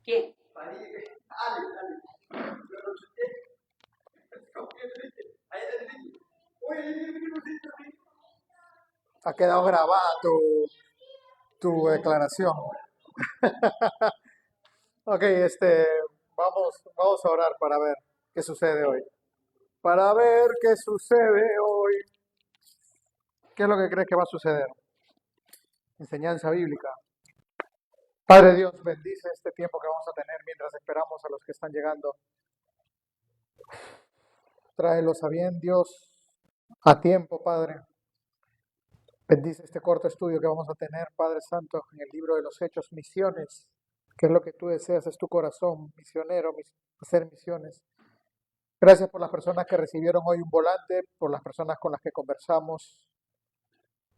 ¿Quién? Ha quedado grabada tu declaración. Ok, vamos a orar para ver qué sucede hoy. Para ver qué sucede hoy. ¿Qué es lo que crees que va a suceder? Enseñanza bíblica. Padre Dios, bendice este tiempo que vamos a tener mientras esperamos a los que están llegando. Tráelos a bien, Dios, a tiempo, Padre. Bendice este corto estudio que vamos a tener, Padre Santo, en el libro de los Hechos, misiones. ¿Qué es lo que tú deseas? Es tu corazón, misionero, hacer misiones. Gracias por las personas que recibieron hoy un volante, por las personas con las que conversamos.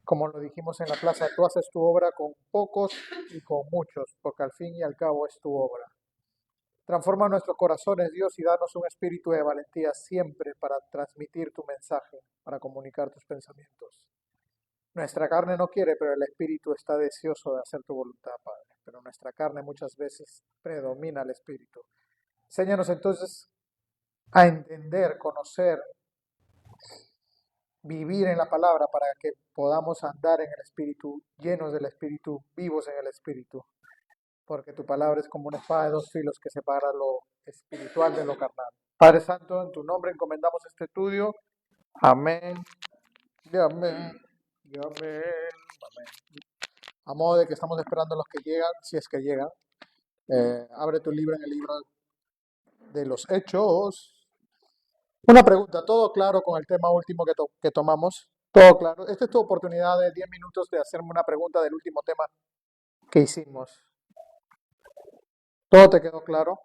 Como lo dijimos en la plaza, tú haces tu obra con pocos y con muchos, porque al fin y al cabo es tu obra. Transforma nuestros corazones, Dios, y danos un espíritu de valentía siempre para transmitir tu mensaje, para comunicar tus pensamientos. Nuestra carne no quiere, pero el espíritu está deseoso de hacer tu voluntad, Padre. Pero nuestra carne muchas veces predomina el espíritu. Enséñanos entonces a entender, conocer, vivir en la palabra para que podamos andar en el espíritu, llenos del espíritu, vivos en el espíritu. Porque tu palabra es como una espada de dos filos que separa lo espiritual de lo carnal. Padre Santo, en tu nombre encomendamos este estudio. Amén. Y amén. Y amén. Amén. A modo de que estamos esperando a los que llegan, si es que llegan. Abre tu libro en el libro de los Hechos. Una pregunta, ¿todo claro con el tema último que tomamos? Todo claro. Esta es tu oportunidad de 10 minutos de hacerme una pregunta del último tema que hicimos. ¿Todo te quedó claro?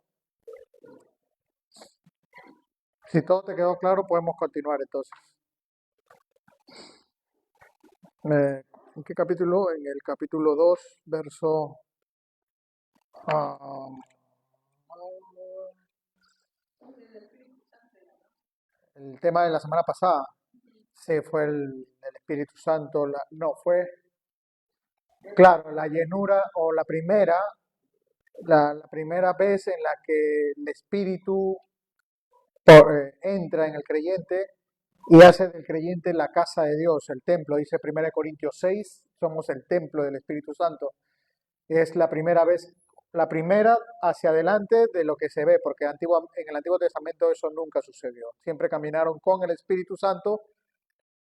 Si todo te quedó claro, podemos continuar entonces. ¿En qué capítulo? En el capítulo 2, verso... el tema de la semana pasada. Sí, fue el Espíritu Santo. No, fue, claro, la llenura o la primera vez en la que el Espíritu entra en el creyente y hace del creyente la casa de Dios, el templo. Dice 1 Corintios 6, somos el templo del Espíritu Santo. Es la primera vez, la primera hacia adelante de lo que se ve, porque en el Antiguo Testamento eso nunca sucedió. Siempre caminaron con el Espíritu Santo.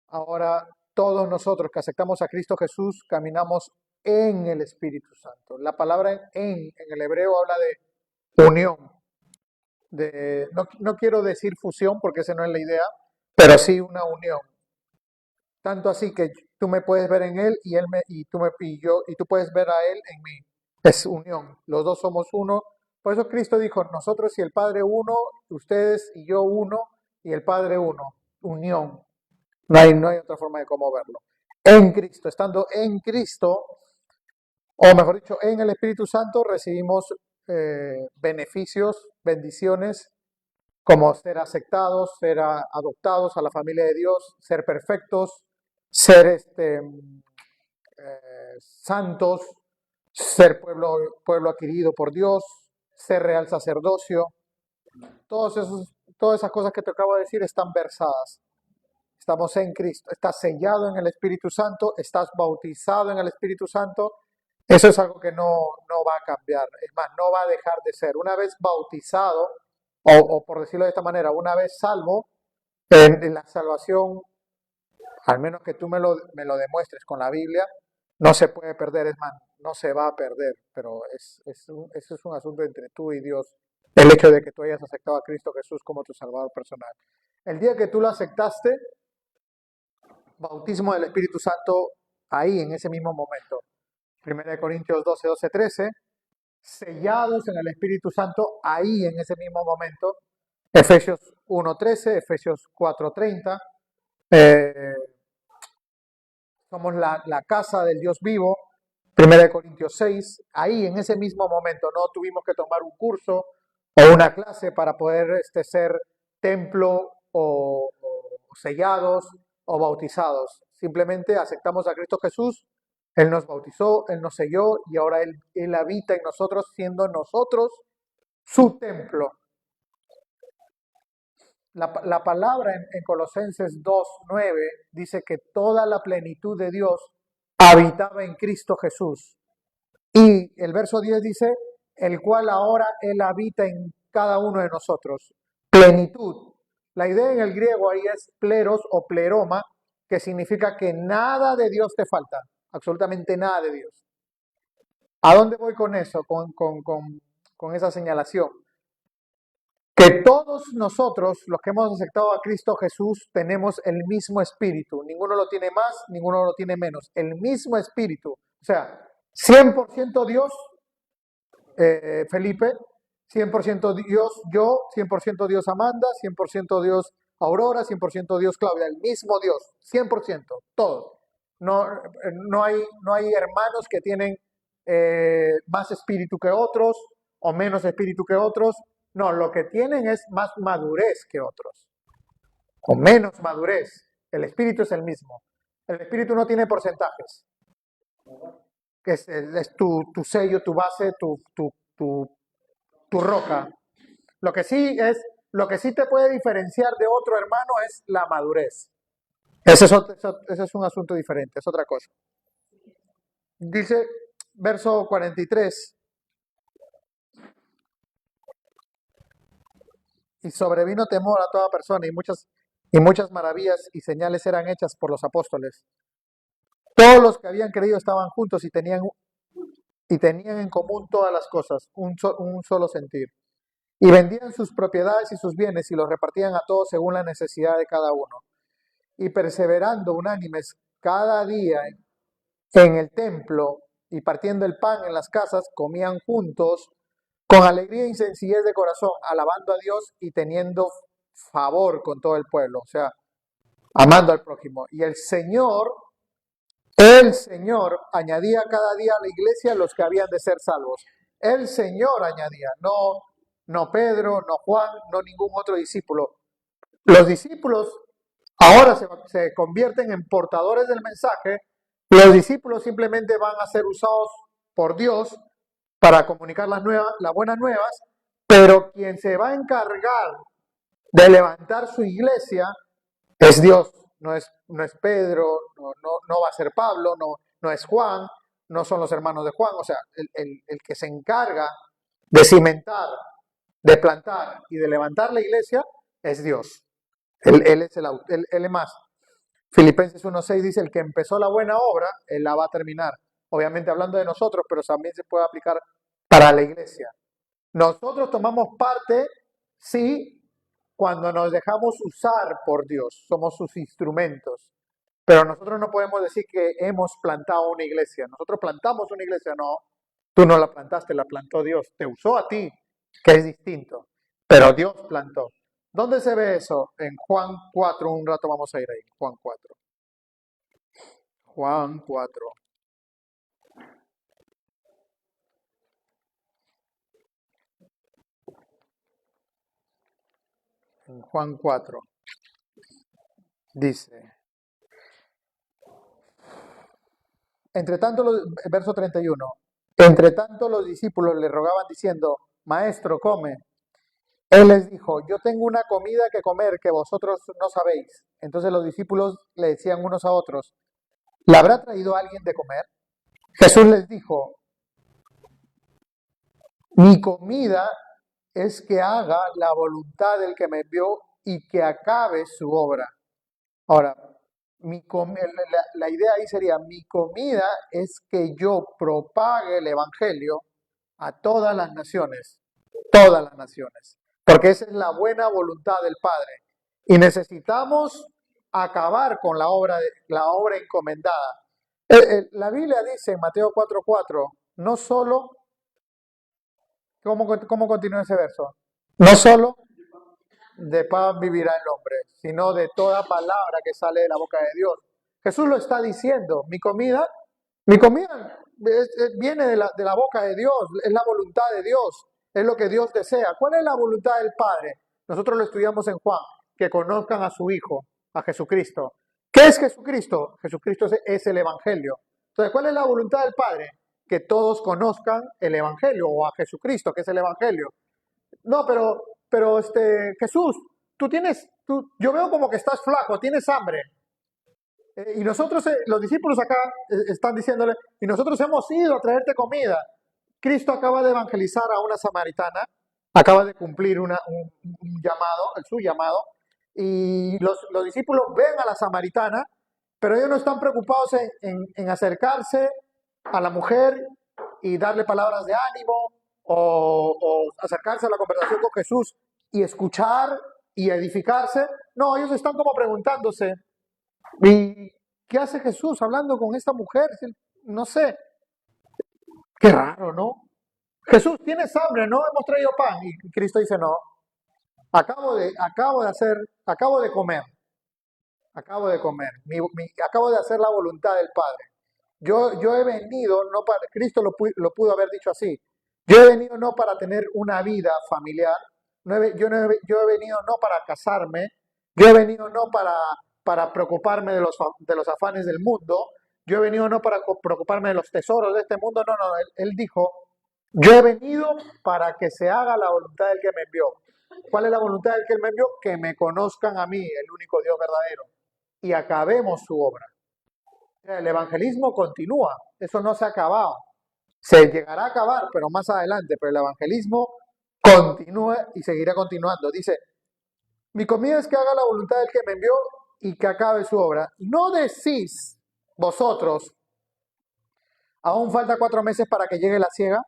Ahora todos nosotros que aceptamos a Cristo Jesús caminamos en el Espíritu Santo. La palabra en el hebreo habla de unión. No quiero decir fusión porque esa no es la idea, pero sí una unión. Tanto así que tú me puedes ver en él y tú puedes ver a él en mí. Es unión. Los dos somos uno. Por eso Cristo dijo, nosotros y el Padre uno, ustedes y yo uno, y el Padre uno. Unión. No hay otra forma de cómo verlo. En Cristo, estando en Cristo, o mejor dicho, en el Espíritu Santo, recibimos beneficios, bendiciones, como ser aceptados, ser adoptados a la familia de Dios, ser perfectos, ser santos, ser pueblo adquirido por Dios, ser real sacerdocio. Todas esas cosas que te acabo de decir están versadas. Estamos en Cristo, estás sellado en el Espíritu Santo, estás bautizado en el Espíritu Santo. Eso es algo que no va a cambiar, es más, no va a dejar de ser. Una vez bautizado, o por decirlo de esta manera, una vez salvo, en la salvación, al menos que tú me lo demuestres con la Biblia, no se puede perder, es más, no se va a perder, pero eso es un asunto entre tú y Dios, el hecho de que tú hayas aceptado a Cristo Jesús como tu Salvador personal. El día que tú lo aceptaste, bautismo del Espíritu Santo, ahí en ese mismo momento. 1 Corintios 12, 12, 13, sellados en el Espíritu Santo, ahí en ese mismo momento. Efesios 1, 13, Efesios 4, 30. Somos la casa del Dios vivo. 1 Corintios 6, ahí en ese mismo momento. No tuvimos que tomar un curso o una clase para poder ser templo o sellados o bautizados. Simplemente aceptamos a Cristo Jesús, Él nos bautizó, Él nos selló y ahora Él habita en nosotros, siendo nosotros su templo. La palabra en Colosenses 2:9 dice que toda la plenitud de Dios habitaba en Cristo Jesús. Y el verso 10 dice, el cual ahora Él habita en cada uno de nosotros. Plenitud. La idea en el griego ahí es pleros o pleroma, que significa que nada de Dios te falta, absolutamente nada de Dios. ¿A dónde voy con eso, con esa señalación? Que todos nosotros, los que hemos aceptado a Cristo Jesús, tenemos el mismo espíritu. Ninguno lo tiene más, ninguno lo tiene menos. El mismo espíritu. O sea, 100% Dios, Felipe, 100% Dios yo, 100% Dios Amanda, 100% Dios Aurora, 100% Dios Claudia. El mismo Dios, 100%, todos. No hay hermanos que tienen más espíritu que otros o menos espíritu que otros. No, lo que tienen es más madurez que otros, o menos madurez. El espíritu es el mismo. El espíritu no tiene porcentajes, que es tu sello, tu base, tu roca. Lo que sí te puede diferenciar de otro hermano es la madurez. Ese es un asunto diferente, es otra cosa. Dice, verso 43. Y sobrevino temor a toda persona y muchas maravillas y señales eran hechas por los apóstoles. Todos los que habían creído estaban juntos y tenían en común todas las cosas, un solo sentir. Y vendían sus propiedades y sus bienes y los repartían a todos según la necesidad de cada uno. Y perseverando unánimes cada día en el templo y partiendo el pan en las casas, comían juntos con alegría y sencillez de corazón, alabando a Dios y teniendo favor con todo el pueblo, o sea, amando al prójimo. Y el Señor añadía cada día a la iglesia los que habían de ser salvos. El Señor añadía, no Pedro, no Juan, no ningún otro discípulo. Los discípulos ahora se convierten en portadores del mensaje. Los discípulos simplemente van a ser usados por Dios para comunicar las buenas nuevas, pero quien se va a encargar de levantar su iglesia es Dios, no es Pedro, no va a ser Pablo, no es Juan, no son los hermanos de Juan, o sea, el que se encarga de cimentar, de plantar y de levantar la iglesia es Dios. Él es más. Filipenses 1:6 dice, el que empezó la buena obra, él la va a terminar. Obviamente hablando de nosotros, pero también se puede aplicar para la iglesia. Nosotros tomamos parte, sí, cuando nos dejamos usar por Dios, somos sus instrumentos. Pero nosotros no podemos decir que hemos plantado una iglesia. Nosotros plantamos una iglesia, no. Tú no la plantaste, la plantó Dios. Te usó a ti, que es distinto. Pero Dios plantó. ¿Dónde se ve eso? En Juan 4, un rato vamos a ir ahí. Juan 4. Juan 4. En Juan 4 dice, verso 31, entre tanto los discípulos le rogaban diciendo, Maestro, come. Él les dijo, yo tengo una comida que comer que vosotros no sabéis. Entonces los discípulos le decían unos a otros, ¿le habrá traído alguien de comer? Jesús les dijo, mi comida es que haga la voluntad del que me envió y que acabe su obra. Ahora, la idea ahí sería, mi comida es que yo propague el Evangelio a todas las naciones, porque esa es la buena voluntad del Padre. Y necesitamos acabar con la obra encomendada. La Biblia dice en Mateo 4:4, no solo, ¿cómo continúa ese verso? No solo de pan vivirá el hombre, sino de toda palabra que sale de la boca de Dios. Jesús lo está diciendo, mi comida viene de la boca de Dios, es la voluntad de Dios, es lo que Dios desea. ¿Cuál es la voluntad del Padre? Nosotros lo estudiamos en Juan, que conozcan a su Hijo, a Jesucristo. ¿Qué es Jesucristo? Jesucristo es el Evangelio. Entonces, ¿cuál es la voluntad del Padre? Que todos conozcan el Evangelio o a Jesucristo, que es el Evangelio. No, pero Jesús, yo veo como que estás flaco, tienes hambre. Y nosotros, los discípulos acá están diciéndole, y nosotros hemos ido a traerte comida. Cristo acaba de evangelizar a una samaritana, acaba de cumplir un llamado, su llamado, y los discípulos ven a la samaritana, pero ellos no están preocupados en acercarse a la mujer y darle palabras de ánimo o acercarse a la conversación con Jesús y escuchar y edificarse. No, ellos están como preguntándose, ¿y qué hace Jesús hablando con esta mujer? No sé, qué raro, ¿no? Jesús, ¿tienes hambre? No hemos traído pan. Y Cristo dice, no, acabo de comer, acabo de hacer la voluntad del Padre. Yo he venido, no para, Cristo lo pudo haber dicho así, yo he venido no para tener una vida familiar, yo he venido no para casarme, yo he venido no para preocuparme de los afanes del mundo, yo he venido no para preocuparme de los tesoros de este mundo, no, no, él dijo, yo he venido para que se haga la voluntad del que me envió. ¿Cuál es la voluntad del que me envió? Que me conozcan a mí, el único Dios verdadero, y acabemos su obra. El evangelismo continúa, eso no se ha acabado. Se llegará a acabar, pero más adelante, pero el evangelismo continúa y seguirá continuando. Dice, mi comida es que haga la voluntad del que me envió y que acabe su obra. No decís vosotros, aún falta 4 meses para que llegue la siega.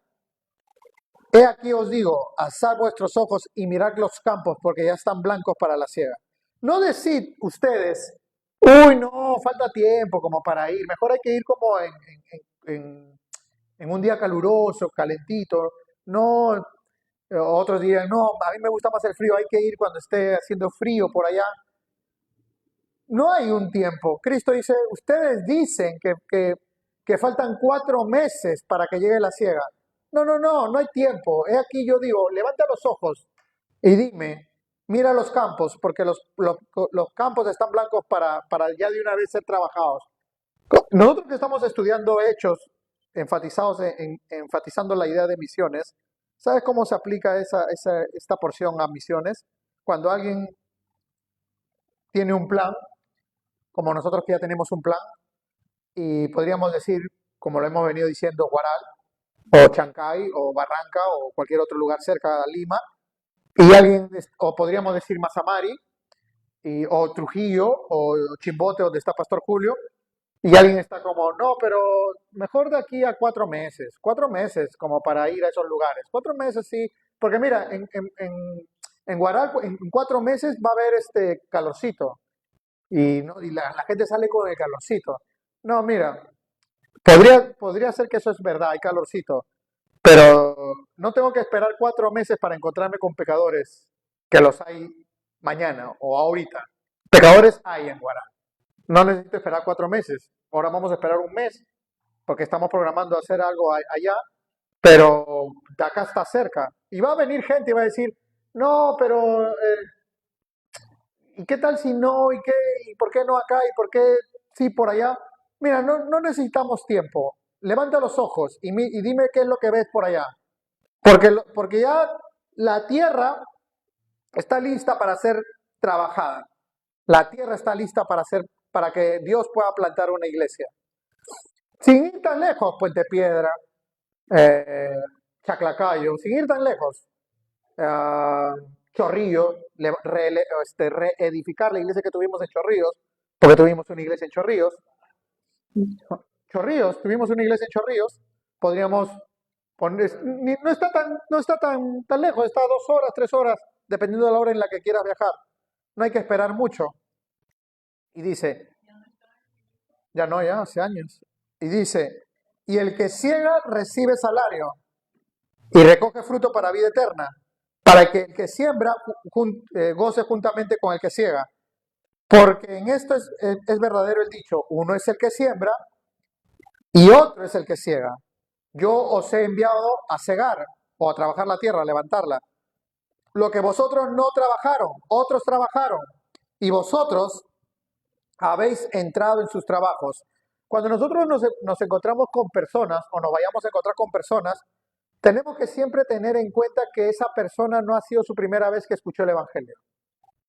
He aquí os digo, alzad vuestros ojos y mirad los campos, porque ya están blancos para la siega. No decid ustedes, uy, no, falta tiempo como para ir. Mejor hay que ir como en un día caluroso, calentito. No, otros días, no, a mí me gusta más el frío, hay que ir cuando esté haciendo frío por allá. No hay un tiempo. Cristo dice, ustedes dicen que faltan 4 meses para que llegue la siega. No, no, no, no hay tiempo. He aquí yo digo, levanta los ojos y dime, mira los campos, porque los campos están blancos para ya de una vez ser trabajados. Nosotros que estamos estudiando hechos, enfatizando la idea de misiones, ¿sabes cómo se aplica esta porción a misiones? Cuando alguien tiene un plan, como nosotros que ya tenemos un plan, y podríamos decir, como lo hemos venido diciendo, Guaral, o Chancay, o Barranca, o cualquier otro lugar cerca de Lima, o podríamos decir Mazamari, o Trujillo, o Chimbote, donde está Pastor Julio, y alguien está como, no, pero mejor de aquí a 4 meses como para ir a esos lugares, 4 meses sí, porque mira, en Guaral, en 4 meses va a haber este calorcito, y la gente sale con el calorcito. No, mira, podría ser que eso es verdad, hay calorcito, pero no tengo que esperar 4 meses para encontrarme con pecadores, que los hay mañana o ahorita. Pecadores hay en Guaral. No necesito esperar 4 meses. Ahora vamos a esperar un mes, porque estamos programando hacer algo allá, pero de acá está cerca. Y va a venir gente y va a decir, no, pero ¿y qué tal si no? ¿Y por qué no acá? ¿Y por qué sí por allá? Mira, no necesitamos tiempo. Levanta los ojos y dime qué es lo que ves por allá. Porque ya la tierra está lista para ser trabajada. La tierra está lista para que Dios pueda plantar una iglesia. Sin ir tan lejos, Puente Piedra, eh, Chaclacayo, sin ir tan lejos, ah, Chorrillos, reedificar la iglesia que tuvimos en Chorrillos, porque tuvimos una iglesia en Chorrillos. Chorrillos, tuvimos una iglesia en Chorrillos, podríamos poner, no está tan lejos, está a 2 horas, 3 horas, dependiendo de la hora en la que quieras viajar. No hay que esperar mucho. Y dice, ya hace años. Y dice, y el que ciega recibe salario y recoge fruto para vida eterna, para que el que siembra goce juntamente con el que ciega. Porque en esto es verdadero el dicho, uno es el que siembra y otro es el que ciega. Yo os he enviado a cegar o a trabajar la tierra, a levantarla. Lo que vosotros no trabajaron, otros trabajaron, y vosotros habéis entrado en sus trabajos. cuando nosotros nos encontramos con personas o nos vayamos a encontrar con personas, tenemos que siempre tener en cuenta que esa persona no ha sido su primera vez que escuchó el Evangelio.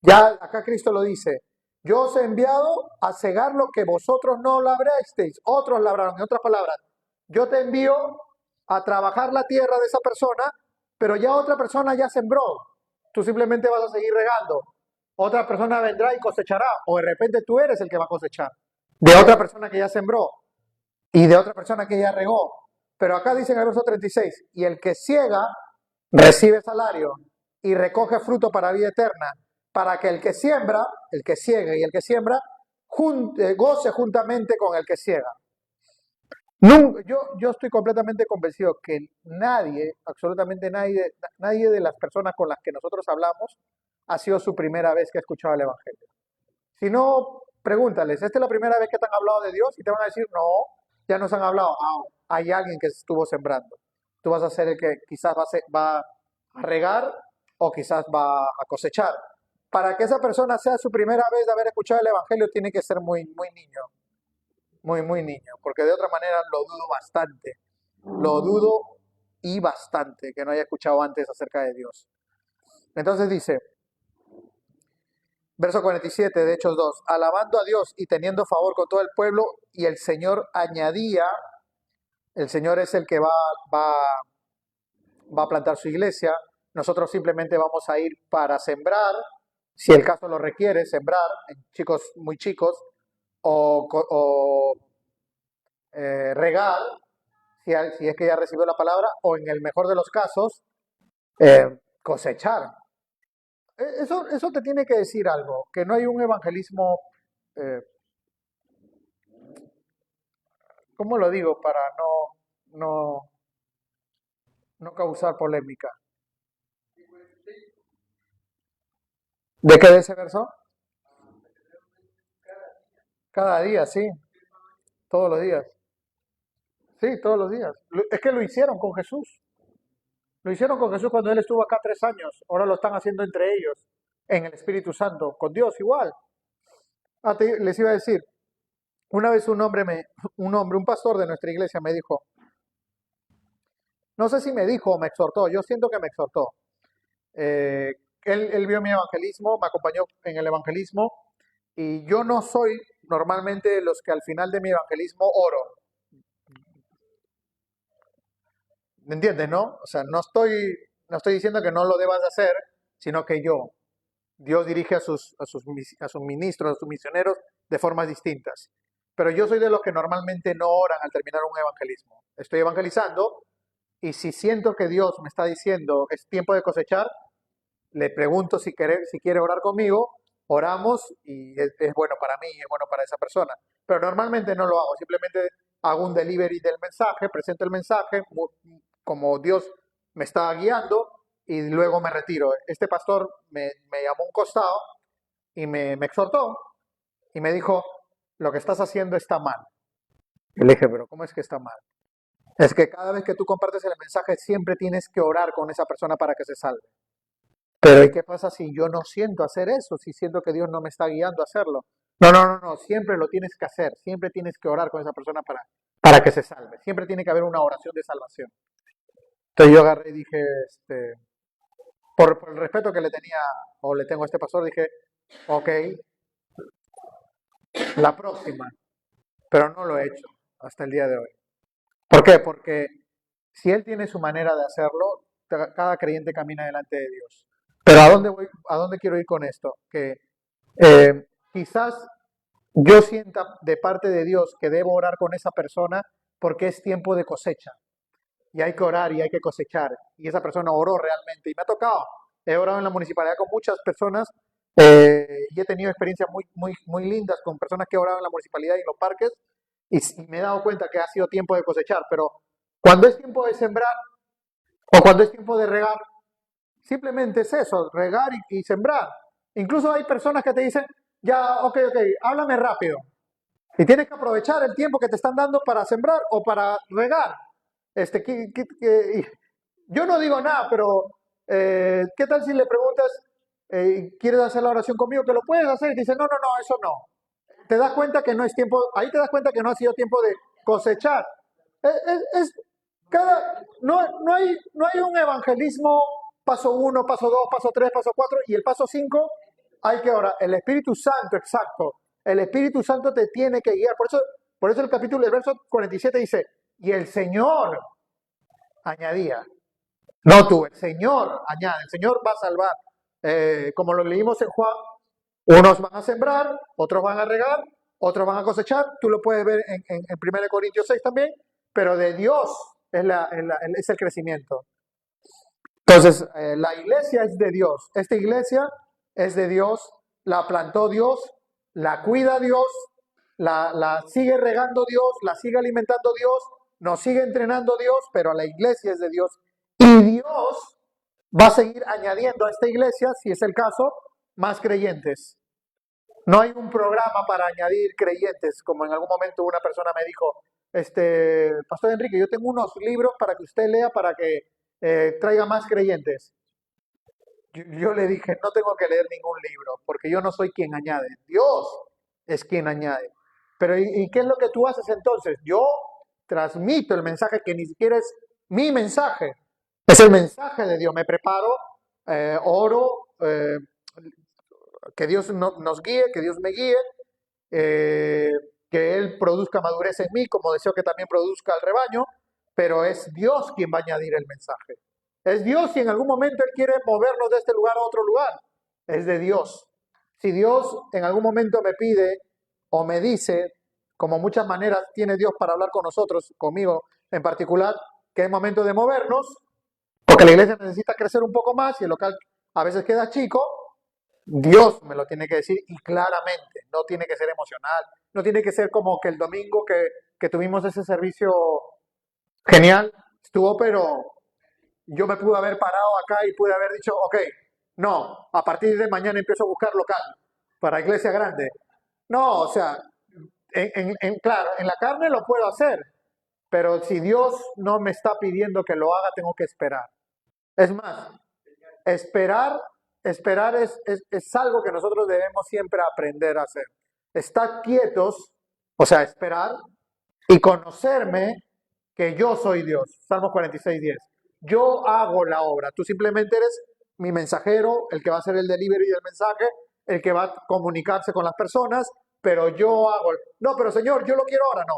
Ya acá Cristo lo dice, yo os he enviado a cegar lo que vosotros no labrasteis, otros labraron. En otras palabras, yo te envío a trabajar la tierra de esa persona, pero ya otra persona ya sembró. Tú simplemente vas a seguir regando. Otra persona vendrá y cosechará, o de repente tú eres el que va a cosechar. De otra persona que ya sembró y de otra persona que ya regó. Pero acá dice en el verso 36, y el que ciega recibe salario y recoge fruto para vida eterna, para que el que siembra, el que ciega y el que siembra, goce juntamente con el que ciega. Yo estoy completamente convencido que nadie, absolutamente nadie de las personas con las que nosotros hablamos ha sido su primera vez que ha escuchado el Evangelio. Si no, pregúntales, ¿esta es la primera vez que te han hablado de Dios? Y te van a decir, no, ya nos han hablado. Hay alguien que estuvo sembrando. Tú vas a ser el que quizás va a regar o quizás va a cosechar. Para que esa persona sea su primera vez de haber escuchado el Evangelio, tiene que ser muy, muy niño. Muy, muy niño. Porque de otra manera lo dudo bastante. Lo dudo y bastante que no haya escuchado antes acerca de Dios. Entonces dice, verso 47 de Hechos 2, alabando a Dios y teniendo favor con todo el pueblo, y el Señor añadía, el Señor es el que va a plantar su iglesia, nosotros simplemente vamos a ir para sembrar, si el caso lo requiere, sembrar en chicos muy chicos, o regar, si es que ya recibió la palabra, o en el mejor de los casos, cosechar. Eso te tiene que decir algo, que no hay un evangelismo, eh, ¿cómo lo digo? Para no causar polémica. ¿De qué de ese verso? Cada día, sí, todos los días. Sí, todos los días. Es que lo hicieron con Jesús. Lo hicieron con Jesús cuando Él estuvo acá 3 años. Ahora lo están haciendo entre ellos, en el Espíritu Santo, con Dios igual. Les iba a decir, una vez un pastor de nuestra iglesia me dijo, no sé si me dijo o me exhortó, yo siento que me exhortó. Eh, él vio mi evangelismo, me acompañó en el evangelismo, y yo no soy normalmente de los que al final de mi evangelismo oro. ¿Me entiendes, no? O sea, no estoy diciendo que no lo debas de hacer, sino que Dios dirige a sus ministros, a sus misioneros de formas distintas. Pero yo soy de los que normalmente no oran al terminar un evangelismo. Estoy evangelizando y si siento que Dios me está diciendo es tiempo de cosechar, le pregunto si quiere orar conmigo, oramos y es bueno para mí, es bueno para esa persona. Pero normalmente no lo hago, simplemente hago un delivery del mensaje, presento el mensaje como Dios me está guiando y luego me retiro. Este pastor me llamó a un costado y me exhortó y me dijo, lo que estás haciendo está mal. Y le dije, pero ¿cómo es que está mal? Es que cada vez que tú compartes el mensaje siempre tienes que orar con esa persona para que se salve. Pero ¿y qué pasa si yo no siento hacer eso? Si siento que Dios no me está guiando a hacerlo. No, no, no, no, siempre lo tienes que hacer, siempre tienes que orar con esa persona para que se salve. Siempre tiene que haber una oración de salvación. Entonces yo agarré y dije, por el respeto que le tenía o le tengo a este pastor, dije, ok, la próxima, pero no lo he hecho hasta el día de hoy. ¿Por qué? Porque si él tiene su manera de hacerlo, cada creyente camina delante de Dios. Pero ¿a dónde voy? ¿A dónde quiero ir con esto? Que quizás yo sienta de parte de Dios que debo orar con esa persona porque es tiempo de cosecha. Y hay que orar y hay que cosechar. Y esa persona oró realmente. Y me ha tocado. He orado en la municipalidad con muchas personas y he tenido experiencias muy, muy, muy lindas con personas que he orado en la municipalidad y en los parques. Y me he dado cuenta que ha sido tiempo de cosechar. Pero cuando es tiempo de sembrar o cuando es tiempo de regar, simplemente es eso, regar y sembrar. Incluso hay personas que te dicen, ya, ok, háblame rápido. Y tienes que aprovechar el tiempo que te están dando para sembrar o para regar. Yo no digo nada, pero ¿qué tal si le preguntas, ¿quieres hacer la oración conmigo? Que lo puedes hacer. Y dice, no, no, no, eso no. te das cuenta que no es tiempo, ahí te das cuenta que no ha sido tiempo de cosechar. No hay un evangelismo paso uno, paso dos, paso tres, paso cuatro y el paso cinco hay que orar. El Espíritu Santo, exacto. El Espíritu Santo te tiene que guiar. Por eso el capítulo, el verso 47 dice, y el Señor añadía. No tú, el Señor añade, el Señor va a salvar. Como lo leímos en Juan, unos van a sembrar, otros van a regar, otros van a cosechar. Tú lo puedes ver en 1 Corintios 6 también, pero de Dios es el crecimiento. Entonces, la iglesia es de Dios. Esta iglesia es de Dios, la plantó Dios, la cuida Dios, la sigue regando Dios, la sigue alimentando Dios, nos sigue entrenando Dios, pero la iglesia es de Dios. Y Dios va a seguir añadiendo a esta iglesia, si es el caso, más creyentes. No hay un programa para añadir creyentes, como en algún momento una persona me dijo, Pastor Enrique, yo tengo unos libros para que usted lea para que traiga más creyentes. Yo le dije, no tengo que leer ningún libro, porque yo no soy quien añade, Dios es quien añade. Pero ¿y qué es lo que tú haces entonces? Yo transmito el mensaje que ni siquiera es mi mensaje, es el mensaje de Dios. Me preparo, oro, que Dios nos guíe, que Dios me guíe, que Él produzca madurez en mí, como deseo que también produzca el rebaño, pero es Dios quien va a añadir el mensaje. Es Dios si en algún momento Él quiere movernos de este lugar a otro lugar. Es de Dios. Si Dios en algún momento me pide o me dice, como muchas maneras tiene Dios para hablar con nosotros, conmigo en particular, que es momento de movernos, porque la iglesia necesita crecer un poco más y el local a veces queda chico, Dios me lo tiene que decir y claramente, no tiene que ser emocional, no tiene que ser como que el domingo que tuvimos ese servicio genial, estuvo, pero yo me pude haber parado acá y pude haber dicho, ok, no, a partir de mañana empiezo a buscar local para iglesia grande. No, o sea, claro, en la carne lo puedo hacer, pero si Dios no me está pidiendo que lo haga, tengo que esperar. Es más, esperar, esperar es algo que nosotros debemos siempre aprender a hacer. Estar quietos, o sea, esperar y conocerme que yo soy Dios. Salmos 46:10. Yo hago la obra. Tú simplemente eres mi mensajero, el que va a hacer el delivery del mensaje, el que va a comunicarse con las personas, pero yo hago. No, pero Señor, yo lo quiero ahora. No.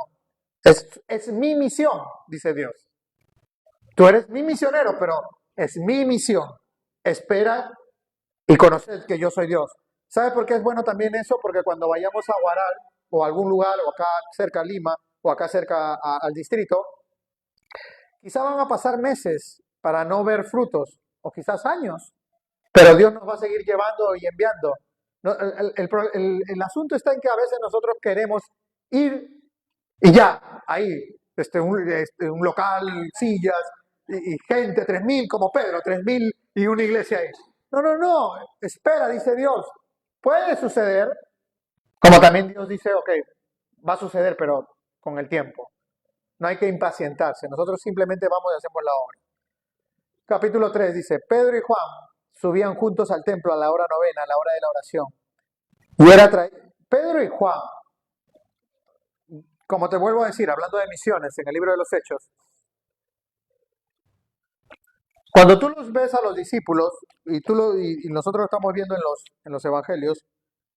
Es mi misión, dice Dios. Tú eres mi misionero, pero es mi misión. Espera y conocer que yo soy Dios. ¿Sabe por qué es bueno también eso? Porque cuando vayamos a Guaral o a algún lugar, o acá cerca a Lima, o acá cerca al distrito, quizá van a pasar meses para no ver frutos, o quizás años, pero Dios nos va a seguir llevando y enviando. No, el asunto está en que a veces nosotros queremos ir y ya, ahí, un local, sillas y gente, 3.000 como Pedro, 3.000 y una iglesia ahí. No, no, no, espera, dice Dios. Puede suceder, como también Dios dice, ok, va a suceder, pero con el tiempo. No hay que impacientarse, nosotros simplemente vamos y hacemos la obra. Capítulo 3 dice, Pedro y Juan subían juntos al templo a la hora novena, a la hora de la oración. Y era Pedro y Juan, como te vuelvo a decir, hablando de misiones en el libro de los Hechos, cuando tú los ves a los discípulos, y nosotros lo estamos viendo en los evangelios,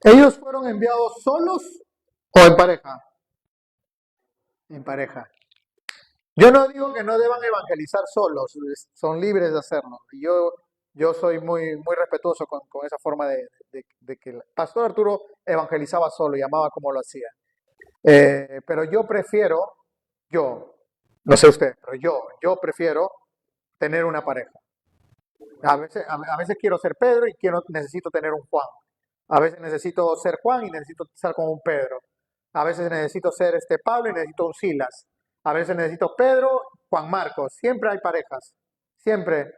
¿ellos fueron enviados solos o en pareja? En pareja. Yo no digo que no deban evangelizar solos, son libres de hacerlo. Y yo soy muy respetuoso con esa forma de que el pastor Arturo evangelizaba solo y amaba como lo hacía. Pero yo prefiero, no sé usted, pero yo prefiero tener una pareja. A veces quiero ser Pedro y necesito tener un Juan. A veces necesito ser Juan y necesito estar con un Pedro. A veces necesito ser Pablo y necesito un Silas. A veces necesito Pedro, Juan Marcos. Siempre hay parejas. Siempre.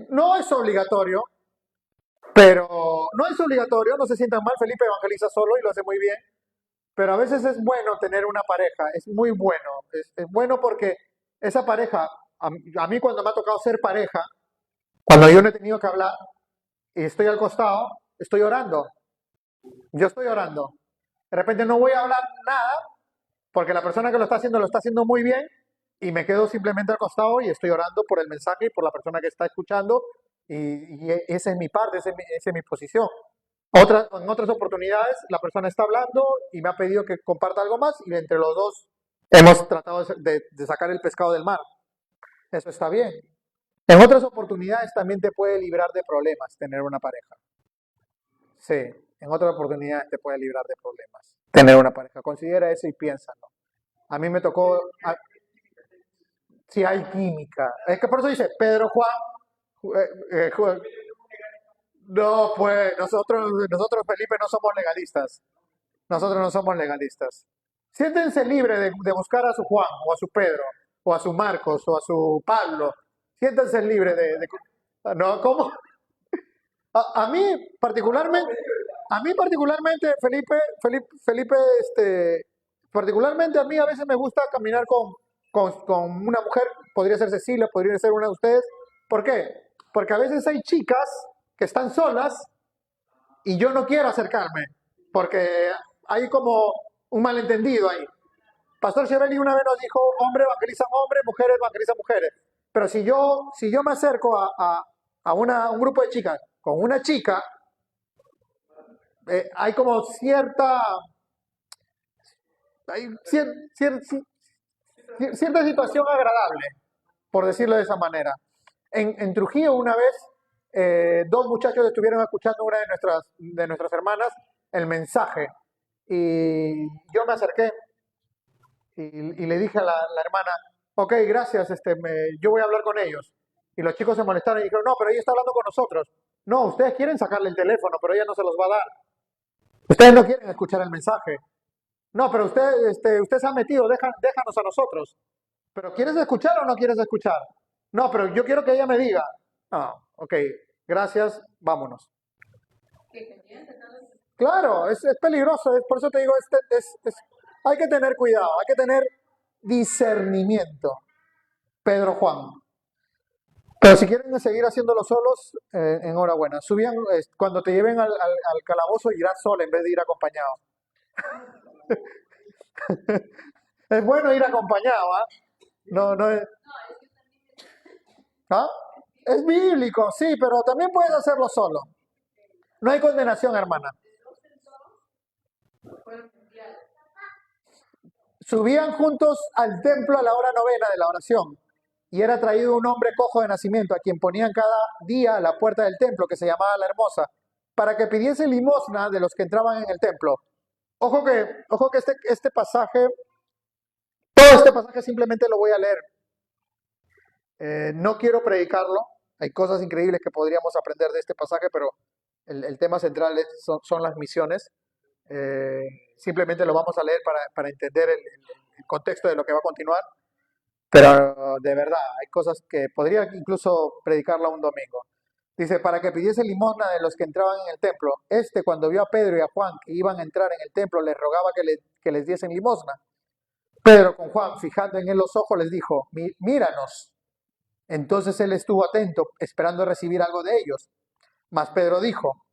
No es obligatorio, pero no es obligatorio. No se sientan mal. Felipe evangeliza solo y lo hace muy bien. Pero a veces es bueno tener una pareja. Es muy bueno. Es bueno porque esa pareja, a mí cuando me ha tocado ser pareja, cuando yo no he tenido que hablar y estoy al costado, estoy orando. Yo estoy orando. De repente no voy a hablar nada porque la persona que lo está haciendo muy bien y me quedo simplemente al costado y estoy orando por el mensaje y por la persona que está escuchando y esa es mi parte, esa es mi posición. En otras oportunidades la persona está hablando y me ha pedido que comparta algo más y entre los dos hemos tratado de sacar el pescado del mar. Eso está bien. En otras oportunidades también te puede librar de problemas tener una pareja. Sí, en otras oportunidades te puede librar de problemas tener una pareja. Considera eso y piénsalo. A mí me tocó, si hay química. Es que por eso dice Pedro Juan, no, pues nosotros Felipe no somos legalistas. Nosotros no somos legalistas. Siéntense libres de buscar a su Juan o a su Pedro o a su Marcos o a su Pablo. Siéntense libres no, ¿cómo? A mí particularmente, Felipe, particularmente a mí a veces me gusta caminar con una mujer, podría ser Cecilia, podría ser una de ustedes. ¿Por qué? Porque a veces hay chicas que están solas y yo no quiero acercarme, porque hay como un malentendido ahí. Pastor Cheveli una vez nos dijo, hombre evangelizan hombres, mujeres evangelizan mujeres. Pero si yo me acerco a un grupo de chicas con una chica, hay como hay cierta situación agradable, por decirlo de esa manera. En Trujillo una vez, dos muchachos estuvieron escuchando una de nuestras hermanas el mensaje y yo me acerqué y le dije a la hermana, ok, gracias, yo voy a hablar con ellos. Y los chicos se molestaron y dijeron, no, pero ella está hablando con nosotros. No, ustedes quieren sacarle el teléfono, pero ella no se los va a dar. Ustedes no quieren escuchar el mensaje. No, pero usted se ha metido, déjanos a nosotros. ¿Pero quieres escuchar o no quieres escuchar? No, pero yo quiero que ella me diga. Ah, ok, gracias, vámonos. Claro, es peligroso, por eso te digo, hay que tener cuidado, hay que tener discernimiento. Pedro Juan. Pero si quieren seguir haciéndolo solos, enhorabuena. Cuando te lleven al calabozo, irás solo en vez de ir acompañado. Es bueno ir acompañado, ¿ah? No, no es. ¿Ah? Es bíblico, sí, pero también puedes hacerlo solo. No hay condenación, hermana. Subían juntos al templo a la hora novena de la oración. Y era traído un hombre cojo de nacimiento, a quien ponían cada día a la puerta del templo, que se llamaba la Hermosa, para que pidiese limosna de los que entraban en el templo. Ojo que este pasaje, todo este pasaje simplemente lo voy a leer. No quiero predicarlo, hay cosas increíbles que podríamos aprender de este pasaje, pero el tema central son las misiones. Simplemente lo vamos a leer para entender el contexto de lo que va a continuar. Pero de verdad, hay cosas que podría incluso predicarla un domingo. Dice, para que pidiese limosna de los que entraban en el templo. Cuando vio a Pedro y a Juan que iban a entrar en el templo, les rogaba que les diesen limosna. Pedro con Juan, fijando en él los ojos, les dijo, míranos. Entonces él estuvo atento, esperando recibir algo de ellos. Mas Pedro dijo,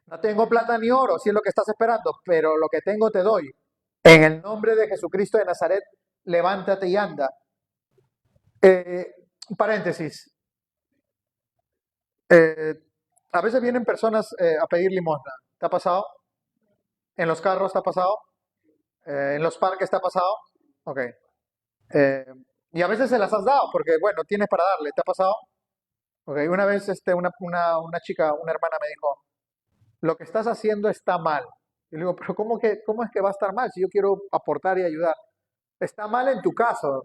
no tengo plata ni oro, si es lo que estás esperando, pero lo que tengo te doy. En el nombre de Jesucristo de Nazaret, levántate y anda. Paréntesis. A veces vienen personas a pedir limosna. ¿Te ha pasado? ¿En los carros te ha pasado? ¿En los parques te ha pasado? Ok. Y a veces se las has dado porque, bueno, tienes para darle. ¿Te ha pasado? Ok. Una vez una chica, una hermana me dijo, lo que estás haciendo está mal. Y le digo, pero ¿cómo es que va a estar mal si yo quiero aportar y ayudar? Está mal en tu caso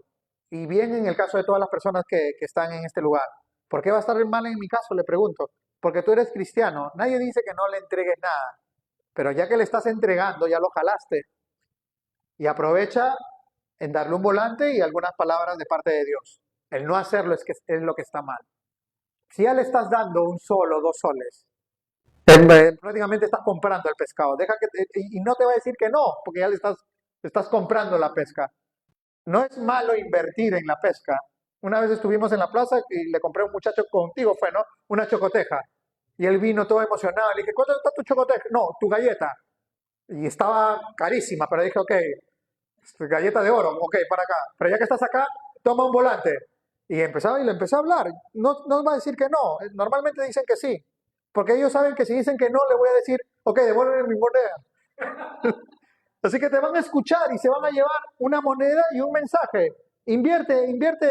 y bien en el caso de todas las personas que están en este lugar. ¿Por qué va a estar mal en mi caso? Le pregunto. Porque tú eres cristiano. Nadie dice que no le entregues nada. Pero ya que le estás entregando, ya lo jalaste. Y aprovecha en darle un volante y algunas palabras de parte de Dios. El no hacerlo es lo que está mal. Si ya le estás dando un sol o 2 soles, prácticamente estás comprando el pescado. Y no te va a decir que no, porque ya le estás comprando la pesca. No es malo invertir en la pesca. Una vez estuvimos en la plaza y le compré a un muchacho contigo, ¿no? Una chocoteja. Y él vino todo emocionado. Le dije, ¿cuánto está tu chocoteja? No, tu galleta. Y estaba carísima, pero dije, ok, galleta de oro, ok, para acá. Pero ya que estás acá, toma un volante. Y empezaba y le empecé a hablar. No, no va a decir que no. Normalmente dicen que sí. Porque ellos saben que si dicen que no, le voy a decir, ok, devuélveme mi moneda. Así que te van a escuchar y se van a llevar una moneda y un mensaje. Invierte, invierte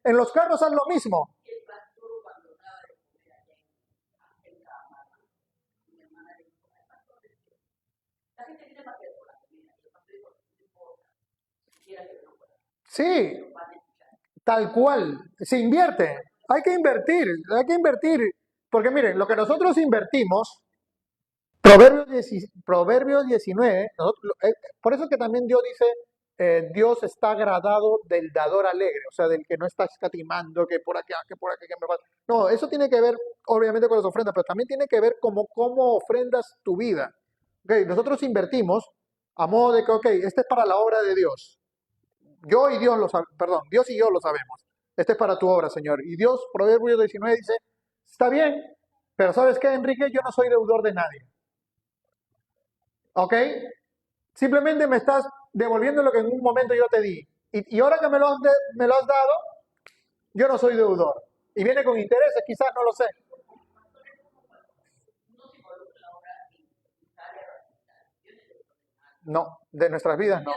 en los carros, haz lo mismo. Sí, tal cual. Se invierte. Hay que invertir, hay que invertir. Porque miren, lo que nosotros invertimos, Proverbios 19, por eso que también Dios dice, Dios está agradado del dador alegre, o sea, del que no está escatimando, que por acá, que por acá, que me va. No, eso tiene que ver, obviamente, con las ofrendas, pero también tiene que ver cómo ofrendas tu vida. Okay, nosotros invertimos a modo de que, ok, este es para la obra de Dios. Yo y Dios lo sabemos, perdón, Dios y yo lo sabemos. Este es para tu obra, Señor. Y Dios, Proverbios 19 dice, está bien, pero ¿sabes qué, Enrique? Yo no soy deudor de nadie. ¿Ok? Simplemente me estás devolviendo lo que en un momento yo te di. Y ahora que me lo has dado, yo no soy deudor. Y viene con intereses, quizás, no lo sé. No, de nuestras vidas no.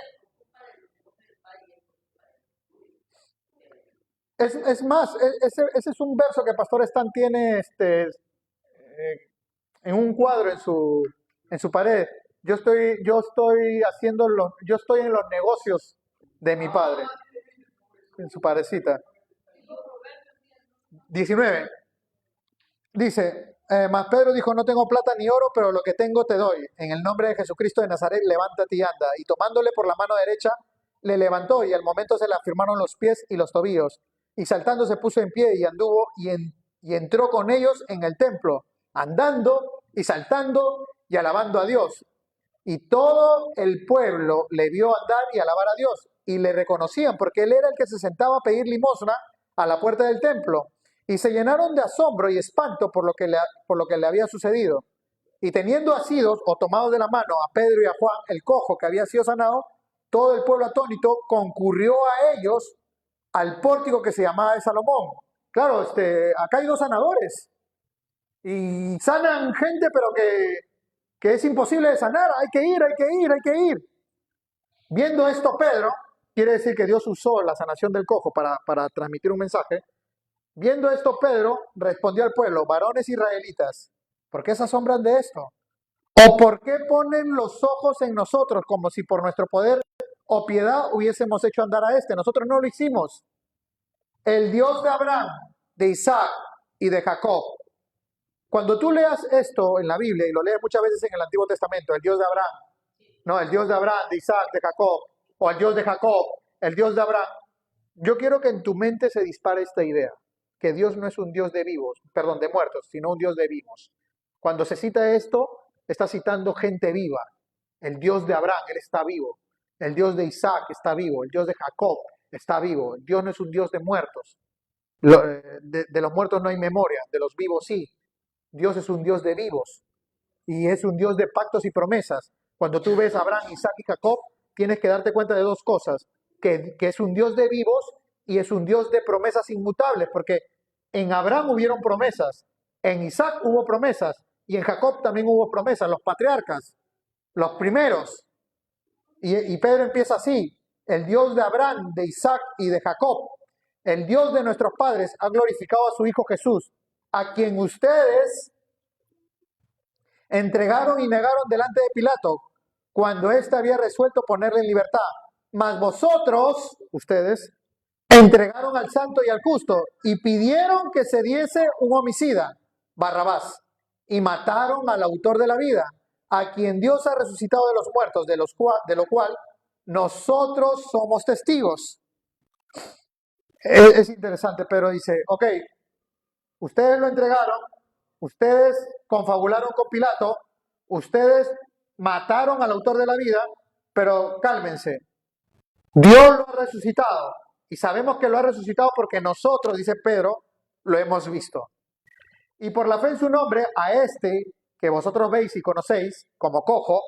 Es más, ese es un verso que Pastor Stan tiene en un cuadro en su pared. Yo estoy en los negocios de mi padre, en su parecita. 19. Dice, mas Pedro dijo, no tengo plata ni oro, pero lo que tengo te doy. En el nombre de Jesucristo de Nazaret, levántate y anda. Y tomándole por la mano derecha, le levantó y al momento se le afirmaron los pies y los tobillos. Y saltando se puso en pie y anduvo y entró con ellos en el templo, andando y saltando y alabando a Dios. Y todo el pueblo le vio andar y alabar a Dios. Y le reconocían porque él era el que se sentaba a pedir limosna a la puerta del templo. Y se llenaron de asombro y espanto por lo que le había sucedido. Y teniendo asidos o tomados de la mano a Pedro y a Juan, el cojo que había sido sanado, todo el pueblo atónito concurrió a ellos al pórtico que se llamaba de Salomón. Claro, acá hay dos sanadores y sanan gente, pero que es imposible de sanar. Hay que ir, hay que ir, hay que ir. Viendo esto, Pedro, quiere decir que Dios usó la sanación del cojo para transmitir un mensaje. Viendo esto, Pedro respondió al pueblo, varones israelitas, ¿por qué se asombran de esto? ¿O por qué ponen los ojos en nosotros como si por nuestro poder o piedad hubiésemos hecho andar a este? Nosotros no lo hicimos. El Dios de Abraham, de Isaac y de Jacob. Cuando tú leas esto en la Biblia, y lo lees muchas veces en el Antiguo Testamento, el Dios de Abraham, no, el Dios de Abraham, de Isaac, de Jacob, o el Dios de Jacob, el Dios de Abraham, yo quiero que en tu mente se dispare esta idea, que Dios no es un Dios de vivos, perdón, de muertos, sino un Dios de vivos. Cuando se cita esto, está citando gente viva. El Dios de Abraham, Él está vivo. El Dios de Isaac está vivo. El Dios de Jacob está vivo. Dios no es un Dios de muertos. De los muertos no hay memoria, de los vivos sí. Dios es un Dios de vivos y es un Dios de pactos y promesas. Cuando tú ves a Abraham, Isaac y Jacob, tienes que darte cuenta de dos cosas, que es un Dios de vivos y es un Dios de promesas inmutables, porque en Abraham hubieron promesas, en Isaac hubo promesas y en Jacob también hubo promesas, los patriarcas, los primeros. Y Pedro empieza así, el Dios de Abraham, de Isaac y de Jacob, el Dios de nuestros padres ha glorificado a su Hijo Jesús, a quien ustedes entregaron y negaron delante de Pilato, cuando éste había resuelto ponerle en libertad. Mas vosotros, ustedes, entregaron al santo y al justo y pidieron que se diese un homicida, Barrabás, y mataron al autor de la vida, a quien Dios ha resucitado de los muertos, de lo cual nosotros somos testigos. Es interesante, pero dice, ok, ustedes lo entregaron, ustedes confabularon con Pilato, ustedes mataron al autor de la vida, pero cálmense. Dios lo ha resucitado y sabemos que lo ha resucitado porque nosotros, dice Pedro, lo hemos visto. Y por la fe en su nombre, a este que vosotros veis y conocéis como cojo,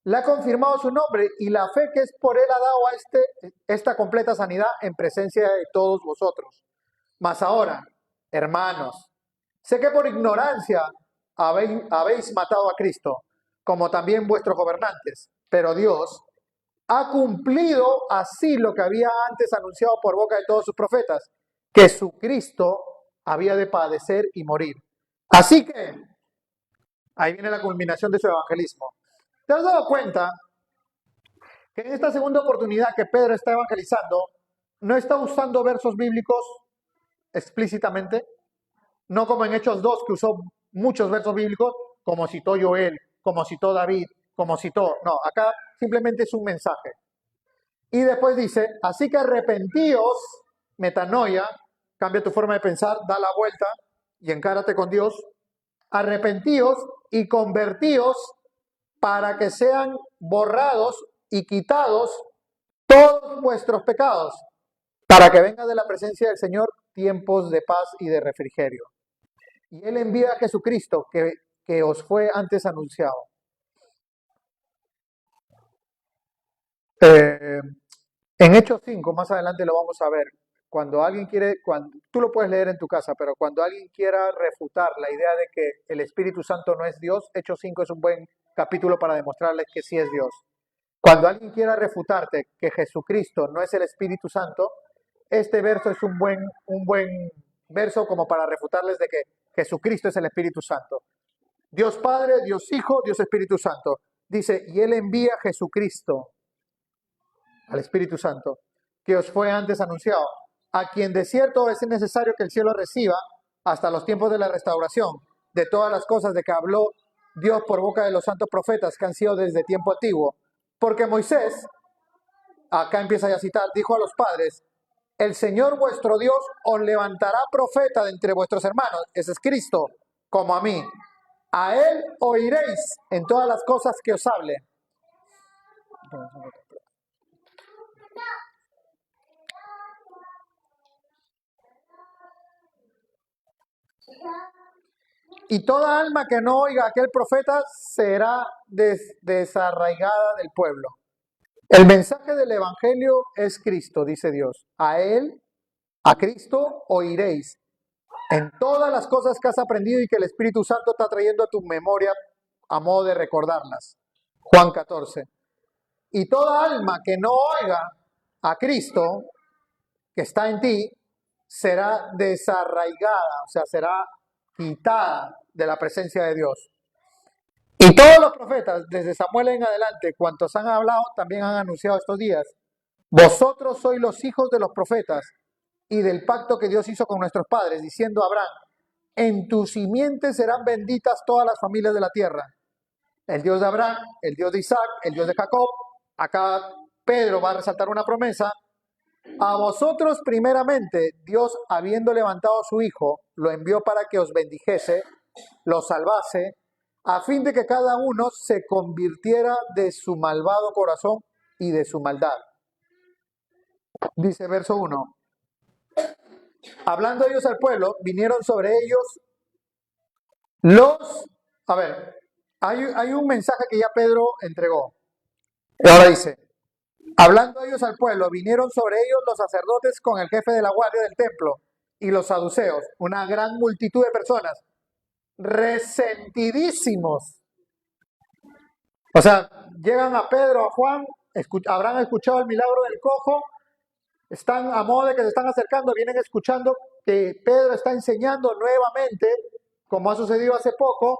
le ha confirmado su nombre y la fe que es por él ha dado a esta completa sanidad en presencia de todos vosotros. Mas ahora, hermanos, sé que por ignorancia habéis matado a Cristo, como también vuestros gobernantes, pero Dios ha cumplido así lo que había antes anunciado por boca de todos sus profetas, que su Cristo había de padecer y morir. Así que, ahí viene la culminación de su evangelismo. ¿Te has dado cuenta que en esta segunda oportunidad que Pedro está evangelizando, no está usando versos bíblicos explícitamente? No como en Hechos 2, que usó muchos versos bíblicos, como citó Joel, como citó David, como citó. No, acá simplemente es un mensaje. Y después dice, así que arrepentíos, metanoia, cambia tu forma de pensar, da la vuelta y encárate con Dios. Arrepentíos y convertíos para que sean borrados y quitados todos vuestros pecados, para que venga de la presencia del Señor tiempos de paz y de refrigerio. Y Él envía a Jesucristo que os fue antes anunciado. En Hechos 5, más adelante lo vamos a ver, cuando alguien quiere, tú lo puedes leer en tu casa, pero cuando alguien quiera refutar la idea de que el Espíritu Santo no es Dios, Hechos 5 es un buen capítulo para demostrarles que sí es Dios. Cuando alguien quiera refutarte que Jesucristo no es el Espíritu Santo, este verso es un buen verso como para refutarles de que Jesucristo es el Espíritu Santo. Dios Padre, Dios Hijo, Dios Espíritu Santo. Dice, y Él envía a Jesucristo, al Espíritu Santo, que os fue antes anunciado, a quien de cierto es necesario que el cielo reciba hasta los tiempos de la restauración de todas las cosas de que habló Dios por boca de los santos profetas que han sido desde tiempo antiguo. Porque Moisés, acá empieza ya a citar, dijo a los padres, el Señor vuestro Dios os levantará profeta de entre vuestros hermanos, ese es Cristo, como a mí. A Él oiréis en todas las cosas que os hable. Y toda alma que no oiga a aquel profeta será desarraigada del pueblo. El mensaje del Evangelio es Cristo, dice Dios. A Él, a Cristo, oiréis en todas las cosas que has aprendido y que el Espíritu Santo está trayendo a tu memoria a modo de recordarlas. Juan 14. Y toda alma que no oiga a Cristo, que está en ti, será desarraigada, o sea, será quitada de la presencia de Dios. Y todos los profetas, desde Samuel en adelante, cuantos han hablado, también han anunciado estos días. Vosotros sois los hijos de los profetas y del pacto que Dios hizo con nuestros padres, diciendo a Abraham, en tu simiente serán benditas todas las familias de la tierra. El Dios de Abraham, el Dios de Isaac, el Dios de Jacob. Acá Pedro va a resaltar una promesa. A vosotros primeramente, Dios, habiendo levantado a su Hijo, lo envió para que os bendijese, lo salvase, a fin de que cada uno se convirtiera de su malvado corazón y de su maldad. Dice verso 1. Hablando ellos al pueblo, vinieron sobre ellos A ver, hay un mensaje que ya Pedro entregó. Y ahora dice, hablando ellos al pueblo, vinieron sobre ellos los sacerdotes con el jefe de la guardia del templo y los saduceos, una gran multitud de personas, resentidísimos. O sea, llegan a Pedro, a Juan, habrán escuchado el milagro del cojo, están a modo de que se están acercando, vienen escuchando que Pedro está enseñando nuevamente, como ha sucedido hace poco.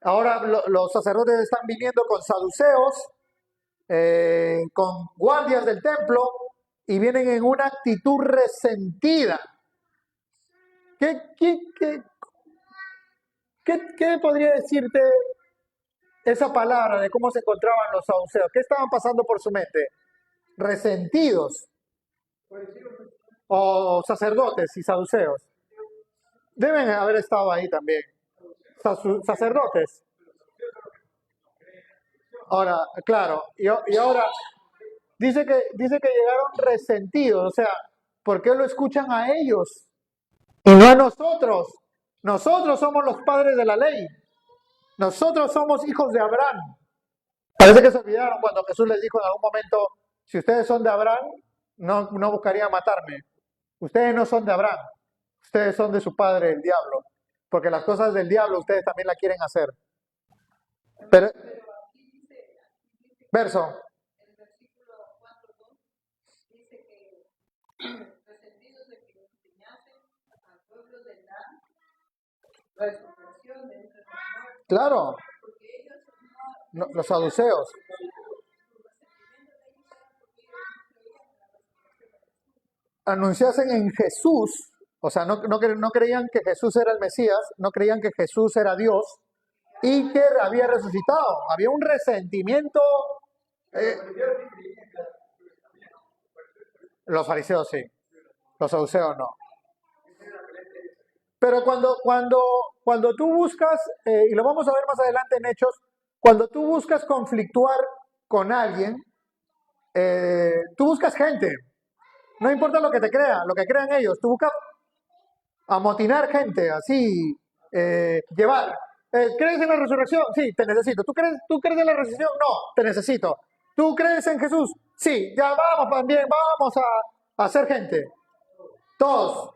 Ahora los sacerdotes están viniendo con saduceos, con guardias del templo, y vienen en una actitud resentida. ¿Qué podría decirte esa palabra de cómo se encontraban los saduceos? ¿Qué estaban pasando por su mente? Resentidos. O sacerdotes y saduceos. Deben haber estado ahí también. Sacerdotes. Ahora, claro, y ahora dice que llegaron resentidos, o sea, ¿por qué lo escuchan a ellos y no a nosotros? Nosotros somos los padres de la ley. Nosotros somos hijos de Abraham. Parece que se olvidaron cuando Jesús les dijo en algún momento, si ustedes son de Abraham, no buscarían matarme. Ustedes no son de Abraham, ustedes son de su padre, el diablo, porque las cosas del diablo ustedes también la quieren hacer. Pero, verso, claro, los saduceos. Anunciasen en Jesús, o sea, no creían que Jesús era el Mesías, no creían que Jesús era Dios y que había resucitado. Había un resentimiento. eh, los fariseos sí, los saduceos no. Pero cuando tú buscas, y lo vamos a ver más adelante en Hechos, cuando tú buscas conflictuar con alguien, tú buscas gente. No importa lo que te crean, lo que crean ellos, tú buscas amotinar gente, así, llevar. ¿Crees en la resurrección? Sí, te necesito. ¿Tú crees en la resurrección? No, te necesito. ¿Tú crees en Jesús? Sí, ya vamos también, vamos a hacer gente. Todos.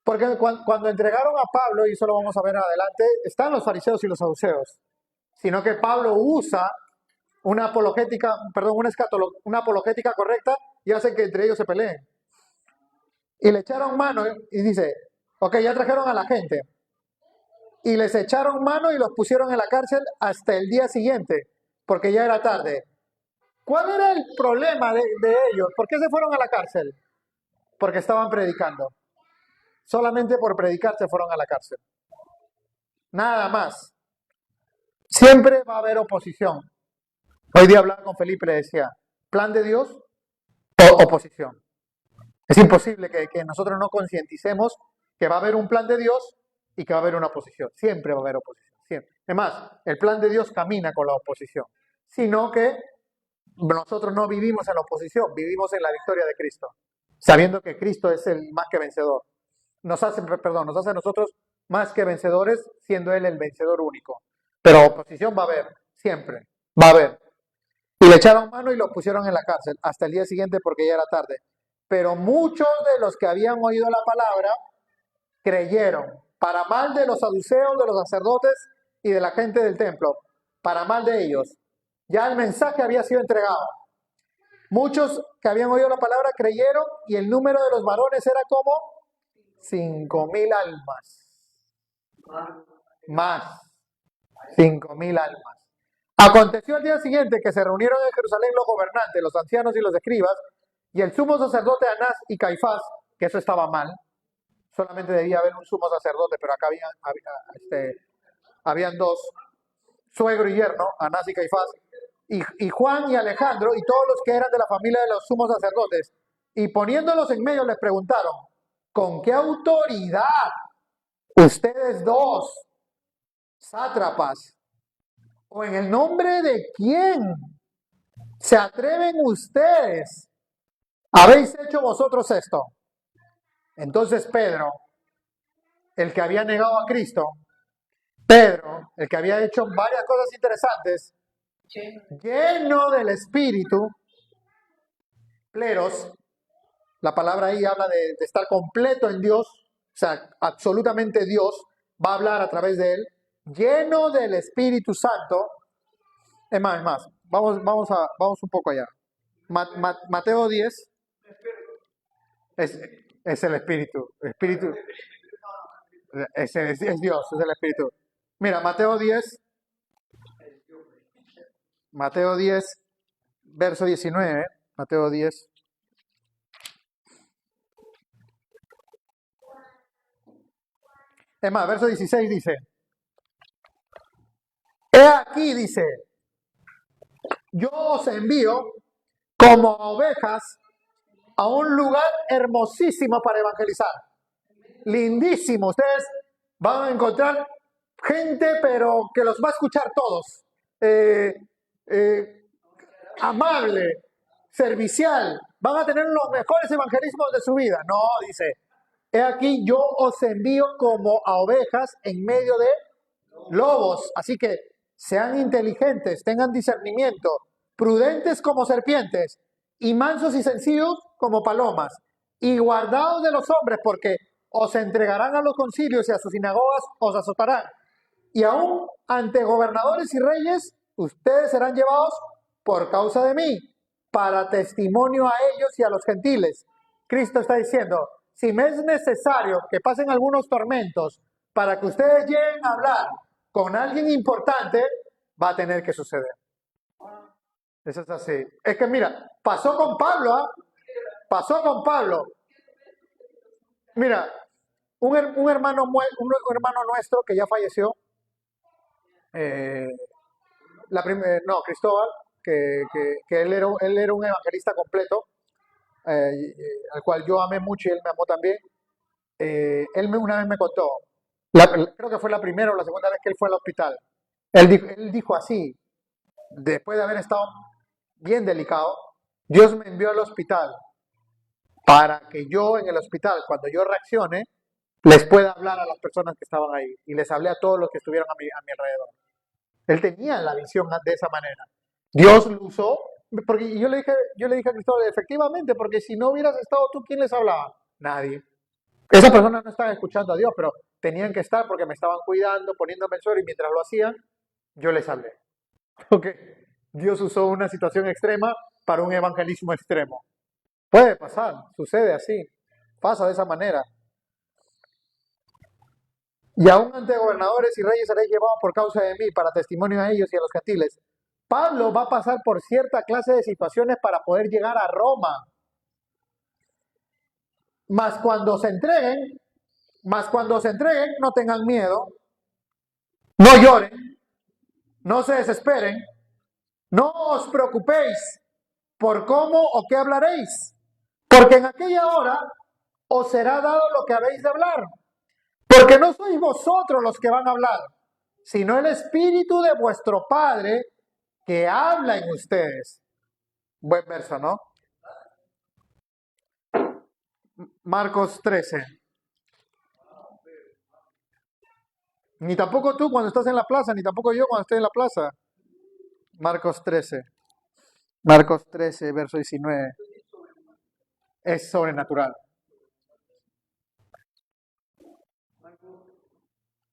Porque cuando entregaron a Pablo, y eso lo vamos a ver adelante, están los fariseos y los saduceos. Sino que Pablo usa una apologética, perdón, una apologética correcta y hace que entre ellos se peleen. Y le echaron mano y dice, ok, ya trajeron a la gente. Y les echaron mano y los pusieron en la cárcel hasta el día siguiente, porque ya era tarde. ¿Cuál era el problema de ellos? ¿Por qué se fueron a la cárcel? Porque estaban predicando. Solamente por predicar se fueron a la cárcel. Nada más. Siempre va a haber oposición. Hoy día hablaba con Felipe y le decía, ¿plan de Dios o oposición? Es imposible que nosotros no concienticemos que va a haber un plan de Dios y que va a haber una oposición. Siempre va a haber oposición. Siempre. Es más, el plan de Dios camina con la oposición. Sino que nosotros no vivimos en la oposición, vivimos en la victoria de Cristo. Sabiendo que Cristo es el más que vencedor. Nos hace a nosotros más que vencedores, siendo Él el vencedor único. Pero oposición va a haber, siempre. Va a haber. Y le echaron mano y lo pusieron en la cárcel hasta el día siguiente porque ya era tarde. Pero muchos de los que habían oído la palabra creyeron, para mal de los saduceos, de los sacerdotes y de la gente del templo, para mal de ellos. Ya el mensaje había sido entregado. Muchos que habían oído la palabra creyeron y el número de los varones era como 5,000 almas. Más 5,000 almas. Aconteció el día siguiente que se reunieron en Jerusalén los gobernantes, los ancianos y los escribas, y el sumo sacerdote Anás y Caifás, que eso estaba mal, solamente debía haber un sumo sacerdote, pero acá habían dos, suegro y yerno, Anás y Caifás, y Juan y Alejandro, y todos los que eran de la familia de los sumos sacerdotes, y poniéndolos en medio les preguntaron, ¿con qué autoridad ustedes dos, sátrapas, o en el nombre de quién se atreven ustedes? ¿Habéis hecho vosotros esto? Entonces Pedro, el que había negado a Cristo, Pedro, el que había hecho varias cosas interesantes, lleno del Espíritu, pleros, la palabra ahí habla de estar completo en Dios, o sea, absolutamente Dios va a hablar a través de él, lleno del Espíritu Santo. Es más, vamos un poco allá. Mateo 10 es el Espíritu. Es Dios, es el Espíritu. Mira, Mateo 10, verso 19. Mateo 10. Es más, verso 16 dice, he aquí, dice, yo os envío como ovejas a un lugar hermosísimo para evangelizar. Lindísimo. Ustedes van a encontrar gente, pero que los va a escuchar todos. Amable, servicial. Van a tener los mejores evangelismos de su vida. No, dice, he aquí yo os envío como a ovejas en medio de lobos. Así que sean inteligentes, tengan discernimiento, prudentes como serpientes y mansos y sencillos como palomas, y guardados de los hombres, porque os entregarán a los concilios y a sus sinagogas os azotarán. Y aún ante gobernadores y reyes, ustedes serán llevados por causa de mí, para testimonio a ellos y a los gentiles. Cristo está diciendo, si me es necesario que pasen algunos tormentos para que ustedes lleguen a hablar con alguien importante, va a tener que suceder. Eso es así. Es que mira, pasó con Pablo, ¿ah? Pasó con Pablo. Mira, un hermano nuestro que ya falleció, no, Cristóbal, que él era un evangelista completo, al cual yo amé mucho y él me amó también. Una vez me contó, creo que fue la primera o la segunda vez que él fue al hospital. Él dijo así, después de haber estado bien delicado, Dios me envió al hospital para que yo en el hospital, cuando yo reaccione, les pueda hablar a las personas que estaban ahí. Y les hablé a todos los que estuvieron a mi alrededor. Él tenía la visión de esa manera. Dios lo usó, porque yo le dije a Cristóbal, efectivamente, porque si no hubieras estado tú, ¿quién les hablaba? Nadie. Esas personas no estaban escuchando a Dios, pero tenían que estar porque me estaban cuidando, poniéndome el suelo, y mientras lo hacían, yo les hablé. Porque Dios usó una situación extrema para un evangelismo extremo. Puede pasar, sucede así, pasa de esa manera. Y aún ante gobernadores y reyes seréis llevados por causa de mí, para testimonio a ellos y a los gentiles. Pablo va a pasar por cierta clase de situaciones para poder llegar a Roma. Mas cuando se entreguen, no tengan miedo, no lloren, no se desesperen, no os preocupéis por cómo o qué hablaréis, porque en aquella hora os será dado lo que habéis de hablar. Porque no sois vosotros los que van a hablar, sino el Espíritu de vuestro Padre que habla en ustedes. Buen verso, ¿no? Marcos 13. Ni tampoco tú cuando estás en la plaza, ni tampoco yo cuando estoy en la plaza. Marcos 13. Marcos 13, verso 19. Es sobrenatural.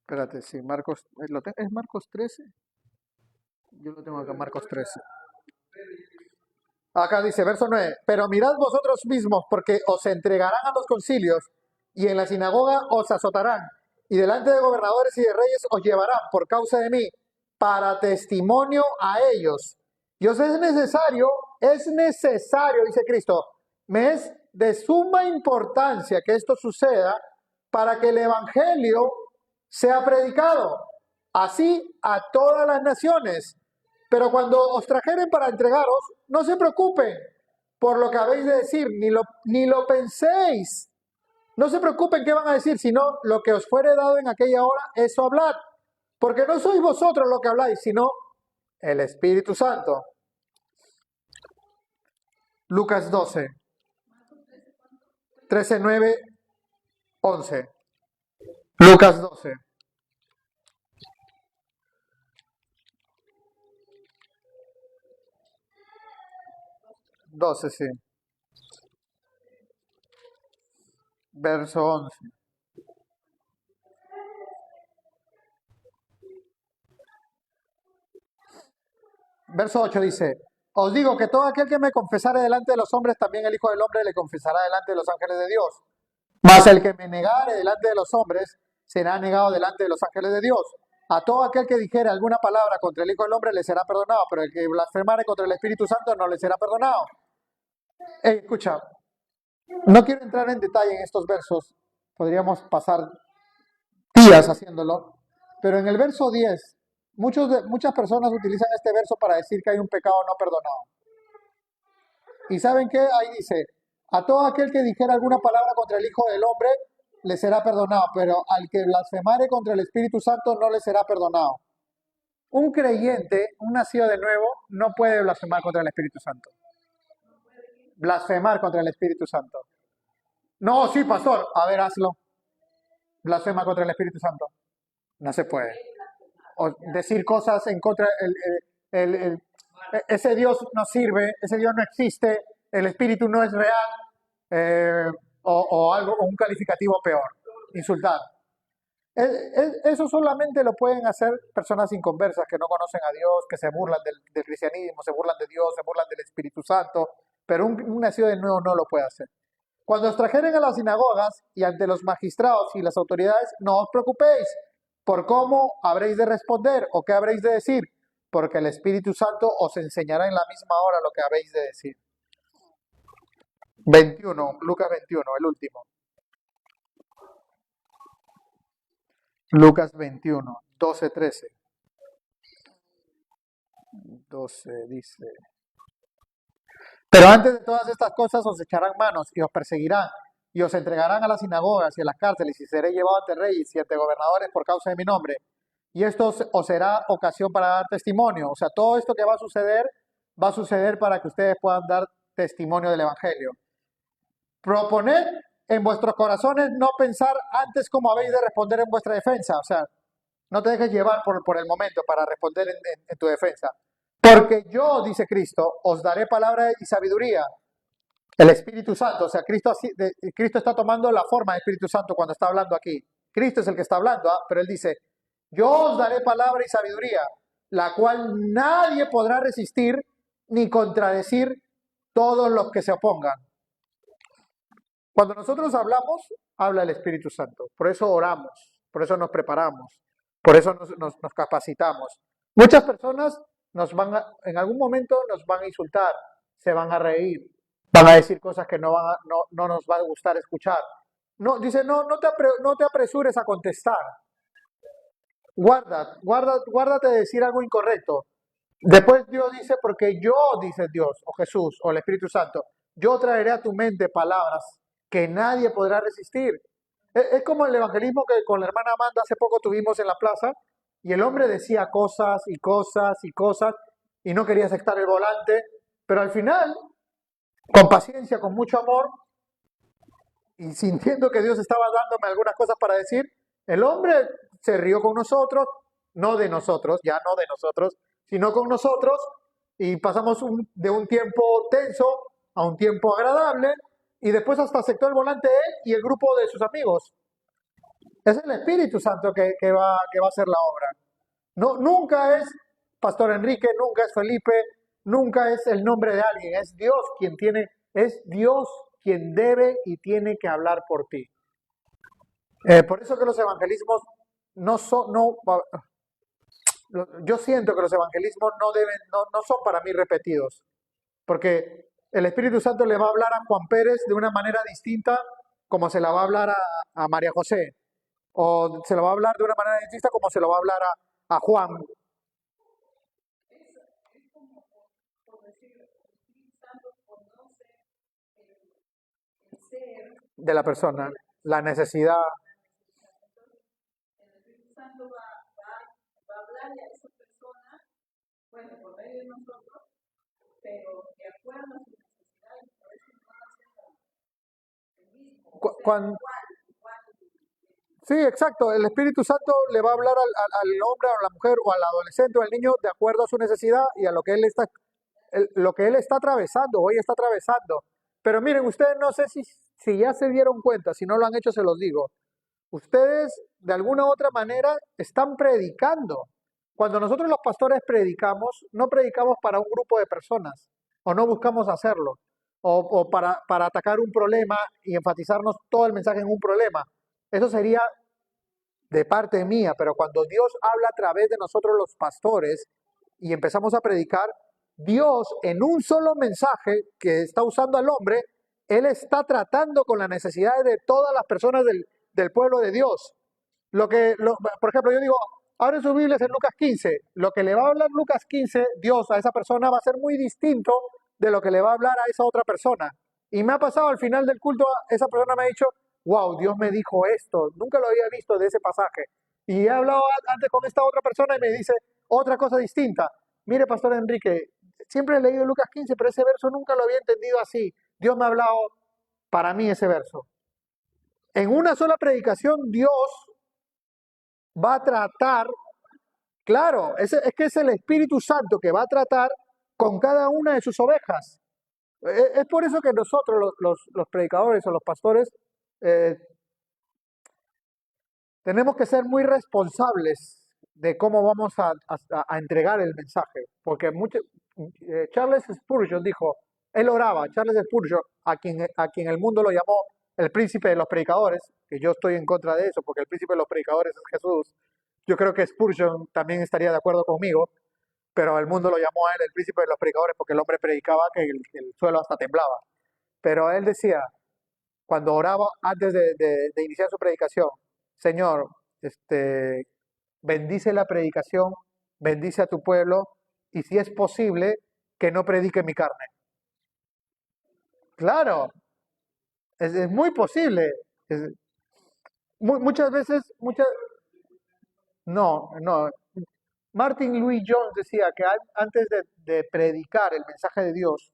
Espérate, sí, Marcos, ¿es Marcos 13? Yo lo tengo acá, Marcos 13. Acá dice, verso 9, pero mirad vosotros mismos, porque os entregarán a los concilios, y en la sinagoga os azotarán, y delante de gobernadores y de reyes os llevarán por causa de mí, para testimonio a ellos. Y os es necesario, dice Cristo, me es de suma importancia que esto suceda para que el evangelio sea predicado, así a todas las naciones. Pero cuando os trajeren para entregaros, no se preocupen por lo que habéis de decir, ni lo penséis. No se preocupen qué van a decir, sino lo que os fuere dado en aquella hora, eso hablad. Porque no sois vosotros lo que habláis, sino el Espíritu Santo. Lucas 12, 13, 9, 11. Lucas 12. Sí. Verso 11. Verso 8 dice, os digo que todo aquel que me confesare delante de los hombres, también el Hijo del Hombre le confesará delante de los ángeles de Dios. Mas el que me negare delante de los hombres, será negado delante de los ángeles de Dios. A todo aquel que dijere alguna palabra contra el Hijo del Hombre le será perdonado, pero el que blasfemare contra el Espíritu Santo no le será perdonado. Escucha, no quiero entrar en detalle en estos versos, podríamos pasar días haciéndolo, pero en el verso 10, muchas personas utilizan este verso para decir que hay un pecado no perdonado. ¿Y saben qué? Ahí dice, a todo aquel que dijera alguna palabra contra el Hijo del Hombre, le será perdonado, pero al que blasfemare contra el Espíritu Santo no le será perdonado. Un creyente, un nacido de nuevo, no puede blasfemar contra el Espíritu Santo. Blasfemar contra el Espíritu Santo. No, sí, pastor, a ver, hazlo. Blasfema contra el Espíritu Santo. No se puede. o decir cosas en contra, ese Dios no sirve, ese Dios no existe, el espíritu no es real, eh, o algo, o un calificativo peor, insultar. Eso solamente lo pueden hacer personas inconversas que no conocen a Dios, que se burlan del cristianismo, se burlan de Dios, se burlan del Espíritu Santo, pero un nacido de nuevo no lo puede hacer. Cuando os trajeren a las sinagogas y ante los magistrados y las autoridades, no os preocupéis por cómo habréis de responder o qué habréis de decir, porque el Espíritu Santo os enseñará en la misma hora lo que habéis de decir. 21, Lucas 21, el último. Lucas 21, 12, 13. 12 dice: Pero antes de todas estas cosas os echarán manos y os perseguirán y os entregarán a las sinagogas y a las cárceles y seré llevado ante reyes y ante gobernadores por causa de mi nombre. Y esto os será ocasión para dar testimonio. O sea, todo esto que va a suceder para que ustedes puedan dar testimonio del Evangelio. Proponed en vuestros corazones no pensar antes cómo habéis de responder en vuestra defensa. O sea, no te dejes llevar por el momento para responder en tu defensa. Porque yo, dice Cristo, os daré palabra y sabiduría. El Espíritu Santo, o sea, Cristo está tomando la forma del Espíritu Santo cuando está hablando aquí. Cristo es el que está hablando, pero Él dice: yo os daré palabra y sabiduría, la cual nadie podrá resistir ni contradecir todos los que se opongan. Cuando nosotros hablamos, habla el Espíritu Santo. Por eso oramos, por eso nos preparamos, por eso nos capacitamos. Muchas personas en algún momento nos van a insultar, se van a reír, van a decir cosas que no nos va a gustar escuchar. No, dice, no te apresures a contestar. Guárdate de decir algo incorrecto. Después Dios dice, porque yo, dice Dios, o Jesús, o el Espíritu Santo, yo traeré a tu mente palabras que nadie podrá resistir. Es como el evangelismo que con la hermana Amanda hace poco tuvimos en la plaza, y el hombre decía cosas y cosas y cosas, y no quería aceptar el volante, pero al final, con paciencia, con mucho amor, y sintiendo que Dios estaba dándome algunas cosas para decir, el hombre se rió con nosotros, no de nosotros, sino con nosotros, y pasamos de un tiempo tenso a un tiempo agradable, y después hasta aceptó el volante él y el grupo de sus amigos. Es el Espíritu Santo que va a hacer la obra. No, nunca es Pastor Enrique, nunca es Felipe, nunca es el nombre de alguien, es Dios quien debe y tiene que hablar por ti. Por eso que los evangelismos yo siento que los evangelismos no son para mí repetidos, porque el Espíritu Santo le va a hablar a Juan Pérez de una manera distinta como se la va a hablar a María José, o se lo va a hablar de una manera distinta como se lo va a hablar a Juan. De la persona, la necesidad. Cuando, sí, exacto. El Espíritu Santo le va a hablar al hombre o a la mujer o al adolescente o al niño de acuerdo a su necesidad y a lo que lo que él está atravesando, hoy está atravesando. Pero miren, ustedes no sé si ya se dieron cuenta, si no lo han hecho se los digo. Ustedes de alguna u otra manera están predicando. Cuando nosotros los pastores predicamos, no predicamos para un grupo de personas, o no buscamos hacerlo, o para atacar un problema y enfatizarnos todo el mensaje en un problema. Eso sería de parte mía, pero cuando Dios habla a través de nosotros los pastores y empezamos a predicar, Dios en un solo mensaje que está usando al hombre, Él está tratando con las necesidades de todas las personas del pueblo de Dios. Por ejemplo, yo digo, abren sus Biblias en Lucas 15. Lo que le va a hablar Lucas 15, Dios a esa persona va a ser muy distinto de lo que le va a hablar a esa otra persona. Y me ha pasado al final del culto, esa persona me ha dicho, wow, Dios me dijo esto, nunca lo había visto de ese pasaje. Y he hablado antes con esta otra persona y me dice otra cosa distinta. Mire, Pastor Enrique, siempre he leído Lucas 15, pero ese verso nunca lo había entendido así. Dios me ha hablado para mí ese verso. En una sola predicación, Dios va a tratar Claro, es que es el Espíritu Santo que va a tratar con cada una de sus ovejas. Es por eso que nosotros, los predicadores o los pastores, eh, tenemos que ser muy responsables de cómo vamos a entregar el mensaje. Porque Charles Spurgeon dijo, él oraba, Charles Spurgeon, a quien el mundo lo llamó el príncipe de los predicadores, que yo estoy en contra de eso, porque el príncipe de los predicadores es Jesús. Yo creo que Spurgeon también estaría de acuerdo conmigo, pero el mundo lo llamó a él el príncipe de los predicadores porque el hombre predicaba que el suelo hasta temblaba. Pero él decía, cuando oraba antes de iniciar su predicación, Señor, bendice la predicación, bendice a tu pueblo y si es posible, que no predique mi carne. Claro, es muy posible. Es- muchas veces, no. Martin Louis Jones decía que antes de predicar el mensaje de Dios,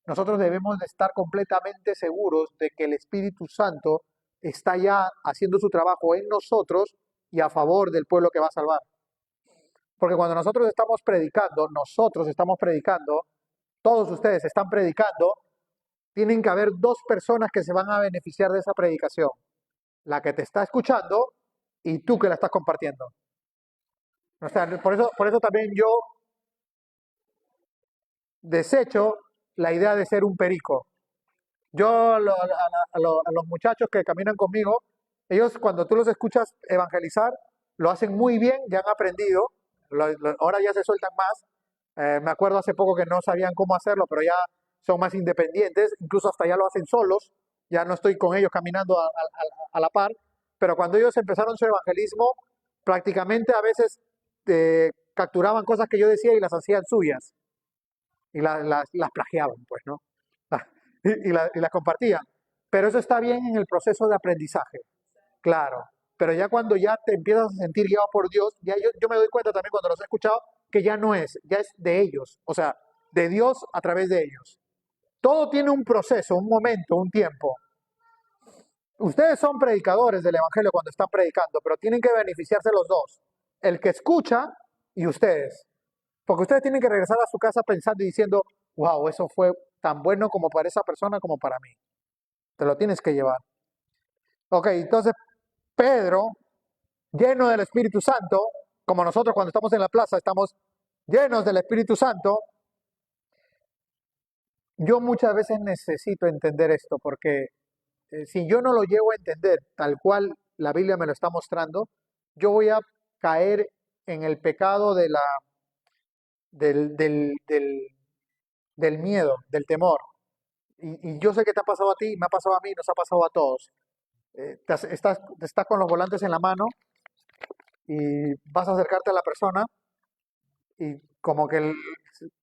nosotros debemos de estar completamente seguros de que el Espíritu Santo está ya haciendo su trabajo en nosotros y a favor del pueblo que va a salvar. Porque cuando nosotros estamos predicando, todos ustedes están predicando, tienen que haber dos personas que se van a beneficiar de esa predicación. La que te está escuchando y tú que la estás compartiendo. O sea, por eso también yo desecho la idea de ser un perico. Yo a los muchachos que caminan conmigo, ellos cuando tú los escuchas evangelizar, lo hacen muy bien, ya han aprendido, ahora ya se sueltan más. Me acuerdo hace poco que no sabían cómo hacerlo, pero ya son más independientes, incluso hasta ya lo hacen solos, ya no estoy con ellos caminando a la par, pero cuando ellos empezaron su evangelismo, prácticamente a veces capturaban cosas que yo decía y las hacían suyas y las plagiaban, pues, ¿no? Y las compartían. Pero eso está bien en el proceso de aprendizaje, claro. Pero ya cuando ya te empiezas a sentir guiado por Dios, ya yo me doy cuenta también cuando los he escuchado que ya no es, ya es de ellos, o sea, de Dios a través de ellos. Todo tiene un proceso, un momento, un tiempo. Ustedes son predicadores del Evangelio cuando están predicando, pero tienen que beneficiarse los dos, el que escucha y ustedes. Porque ustedes tienen que regresar a su casa pensando y diciendo, wow, eso fue tan bueno como para esa persona como para mí. Te lo tienes que llevar. Ok, entonces Pedro, lleno del Espíritu Santo, como nosotros cuando estamos en la plaza estamos llenos del Espíritu Santo, yo muchas veces necesito entender esto porque si yo no lo llego a entender tal cual la Biblia me lo está mostrando, yo voy a caer en el pecado del, del, del, del miedo, del temor. Y yo sé que te ha pasado a ti, me ha pasado a mí, nos ha pasado a todos. Estás con los volantes en la mano y vas a acercarte a la persona y como que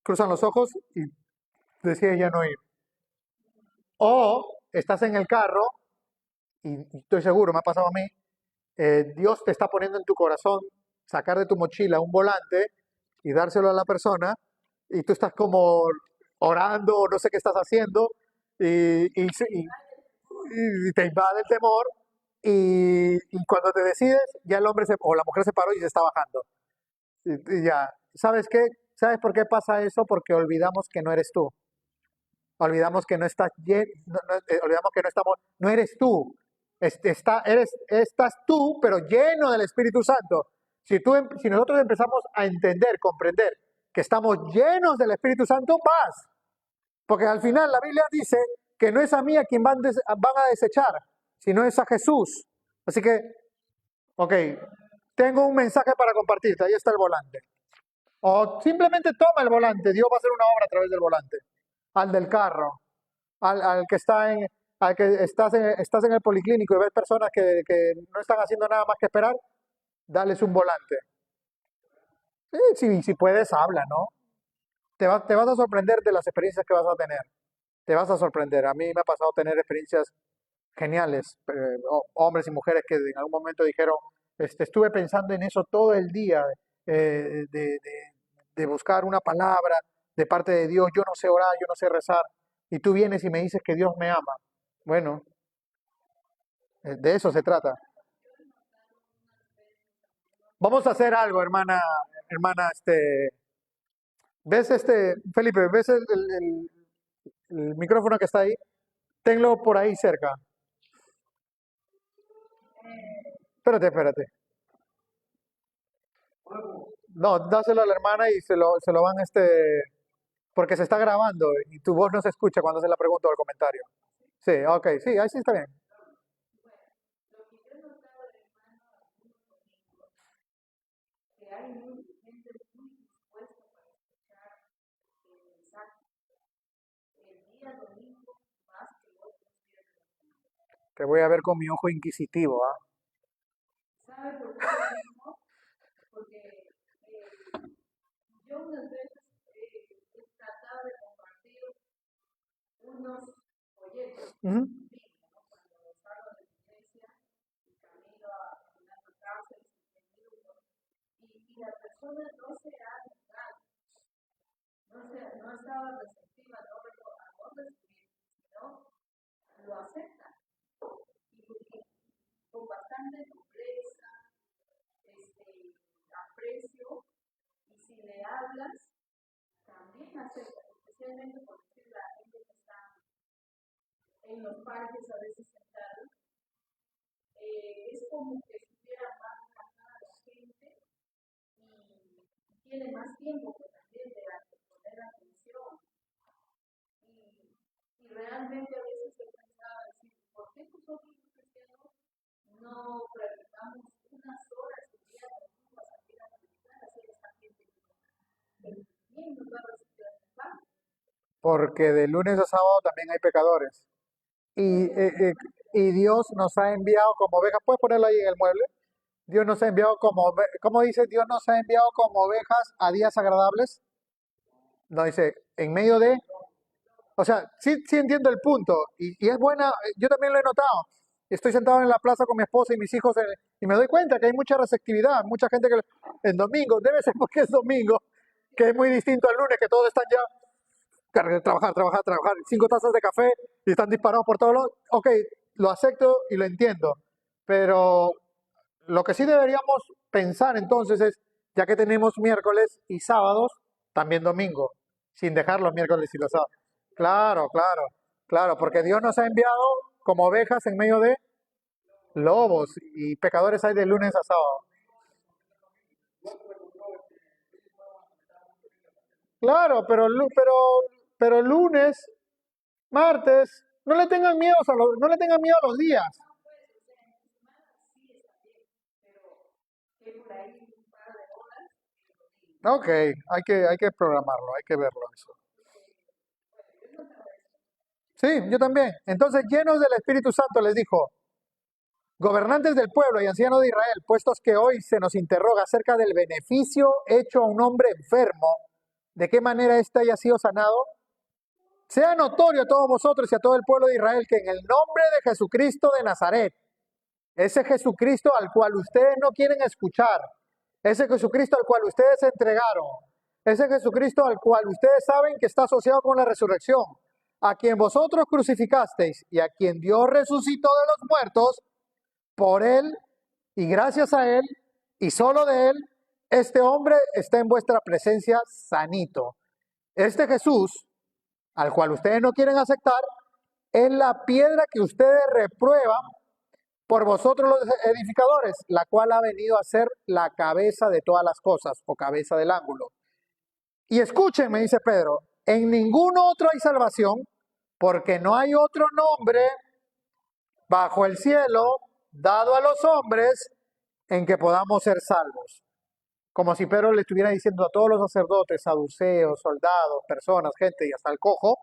cruzan los ojos y decides ya no ir. O estás en el carro y estoy seguro, me ha pasado a mí, Dios te está poniendo en tu corazón sacar de tu mochila un volante y dárselo a la persona y tú estás como orando o no sé qué estás haciendo y te invade el temor y cuando te decides ya el hombre o la mujer se paró y se está bajando. Y ya, ¿sabes qué? ¿Sabes por qué pasa eso? Porque olvidamos que no eres tú. Olvidamos que no estás olvidamos que no estamos, no eres tú. Estás tú, pero lleno del Espíritu Santo. Si nosotros empezamos a entender, comprender que estamos llenos del Espíritu Santo, paz. Porque al final la Biblia dice que no es a mí a quien van a desechar, sino es a Jesús. Así que, ok, tengo un mensaje para compartirte, ahí está el volante. O simplemente toma el volante, Dios va a hacer una obra a través del volante. Al del carro, al que está al que estás en el policlínico y ves personas que no están haciendo nada más que esperar, dales un volante. Si puedes, habla, ¿no? Te vas a sorprender de las experiencias que vas a tener. Te vas a sorprender. A mí me ha pasado tener experiencias geniales, hombres y mujeres que en algún momento dijeron, estuve pensando en eso todo el día, de buscar una palabra de parte de Dios, yo no sé orar, yo no sé rezar, y tú vienes y me dices que Dios me ama. Bueno, de eso se trata. Vamos a hacer algo, hermana, hermana, ¿ves Felipe, ves el micrófono que está ahí? Tenlo por ahí cerca. Espérate, espérate. No, dáselo a la hermana y se lo van, porque se está grabando y tu voz no se escucha cuando se la pregunta o el comentario. Sí, ok, sí, ahí sí está bien. Te voy a ver con mi ojo inquisitivo, ¿ah? Ujú. Porque de lunes a sábado también hay pecadores. Y Dios nos ha enviado como ovejas. ¿Puedes ponerlo ahí en el mueble? Dios nos ha enviado ¿cómo dice? Dios nos ha enviado como ovejas a días agradables. No dice, en medio de, o sea, sí, sí entiendo el punto. Y es buena, yo también lo he notado. Estoy sentado en la plaza con mi esposa y mis hijos y me doy cuenta que hay mucha receptividad, mucha gente que en domingo, debe ser porque es domingo, que es muy distinto al lunes, que todos están ya trabajar, trabajar, trabajar, 5 tazas de café y están disparados por todos lados. Ok, lo acepto y lo entiendo, pero lo que sí deberíamos pensar entonces es, ya que tenemos miércoles y sábados, también domingo, sin dejar los miércoles y los sábados. Claro, claro, claro, porque Dios nos ha enviado como ovejas en medio de lobos y pecadores hay de lunes a sábado. Claro, pero lunes, martes, no le tengan miedo a los días. Ok, hay que programarlo, hay que verlo eso. Sí, yo también. Entonces, llenos del Espíritu Santo, les dijo, gobernantes del pueblo y ancianos de Israel, puestos que hoy se nos interroga acerca del beneficio hecho a un hombre enfermo, de qué manera éste haya sido sanado, sea notorio a todos vosotros y a todo el pueblo de Israel que en el nombre de Jesucristo de Nazaret, ese Jesucristo al cual ustedes no quieren escuchar, ese Jesucristo al cual ustedes se entregaron, ese Jesucristo al cual ustedes saben que está asociado con la resurrección, a quien vosotros crucificasteis y a quien Dios resucitó de los muertos, por él y gracias a él y solo de él, este hombre está en vuestra presencia sanito. Este Jesús, al cual ustedes no quieren aceptar, es la piedra que ustedes reprueban por vosotros los edificadores, la cual ha venido a ser la cabeza de todas las cosas o cabeza del ángulo. Y escuchen, me dice Pedro, en ningún otro hay salvación, porque no hay otro nombre bajo el cielo dado a los hombres en que podamos ser salvos. Como si Pedro le estuviera diciendo a todos los sacerdotes, saduceos, soldados, personas, gente y hasta el cojo,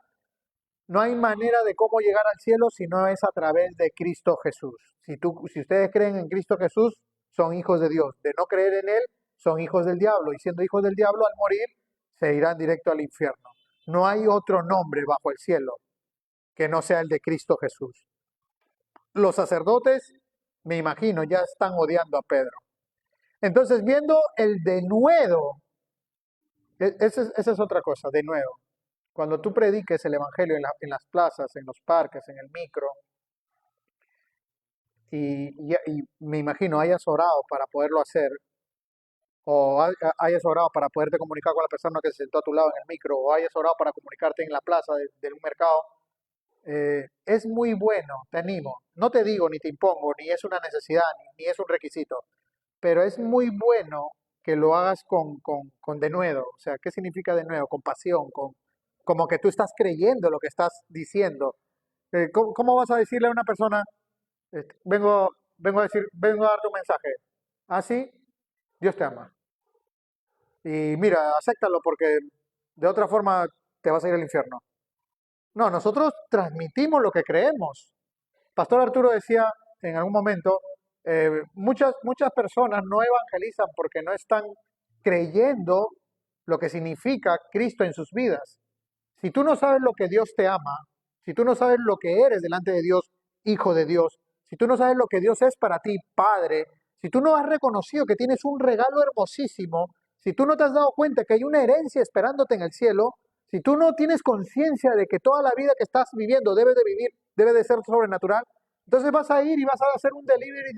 no hay manera de cómo llegar al cielo si no es a través de Cristo Jesús. Si ustedes creen en Cristo Jesús, son hijos de Dios. De no creer en Él, son hijos del diablo. Y siendo hijos del diablo, al morir, se irán directo al infierno. No hay otro nombre bajo el cielo que no sea el de Cristo Jesús. Los sacerdotes, me imagino, ya están odiando a Pedro. Entonces, viendo el denuedo, esa es otra cosa, de nuevo. Cuando tú prediques el Evangelio en las plazas, en los parques, en el micro, y me imagino hayas orado para poderlo hacer, o hayas orado para poderte comunicar con la persona que se sentó a tu lado en el micro, o hayas orado para comunicarte en la plaza de un mercado, es muy bueno, te animo. No te digo ni te impongo, ni es una necesidad, ni es un requisito, pero es muy bueno que lo hagas con denuedo. O sea, ¿qué significa denuedo? Con pasión, como que tú estás creyendo lo que estás diciendo. ¿Cómo vas a decirle a una persona, vengo a darte un mensaje? Así, Dios te ama. Y mira, acéptalo porque de otra forma te vas a ir al infierno. No, nosotros transmitimos lo que creemos. Pastor Arturo decía en algún momento, muchas personas no evangelizan porque no están creyendo lo que significa Cristo en sus vidas. Si tú no sabes lo que Dios te ama, si tú no sabes lo que eres delante de Dios, hijo de Dios, si tú no sabes lo que Dios es para ti, Padre, si tú no has reconocido que tienes un regalo hermosísimo, si tú no te has dado cuenta que hay una herencia esperándote en el cielo, si tú no tienes conciencia de que toda la vida que estás viviendo debe de vivir, debe de ser sobrenatural, entonces vas a ir y vas a hacer un delivery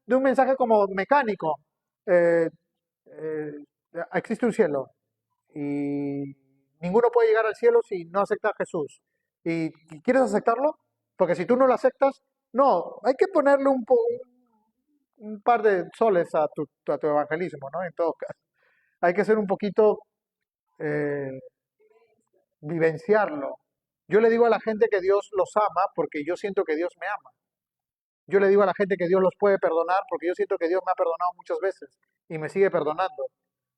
de un mensaje como mecánico. Eh, eh, Existe un cielo, y ninguno puede llegar al cielo si no acepta a Jesús. ¿Y quieres aceptarlo? Porque si tú no lo aceptas, no, hay que ponerle un par de soles a tu evangelismo, ¿no? En todo caso, hay que ser un poquito, eh, vivenciarlo. Yo le digo a la gente que Dios los ama porque yo siento que Dios me ama. Yo le digo a la gente que Dios los puede perdonar porque yo siento que Dios me ha perdonado muchas veces y me sigue perdonando.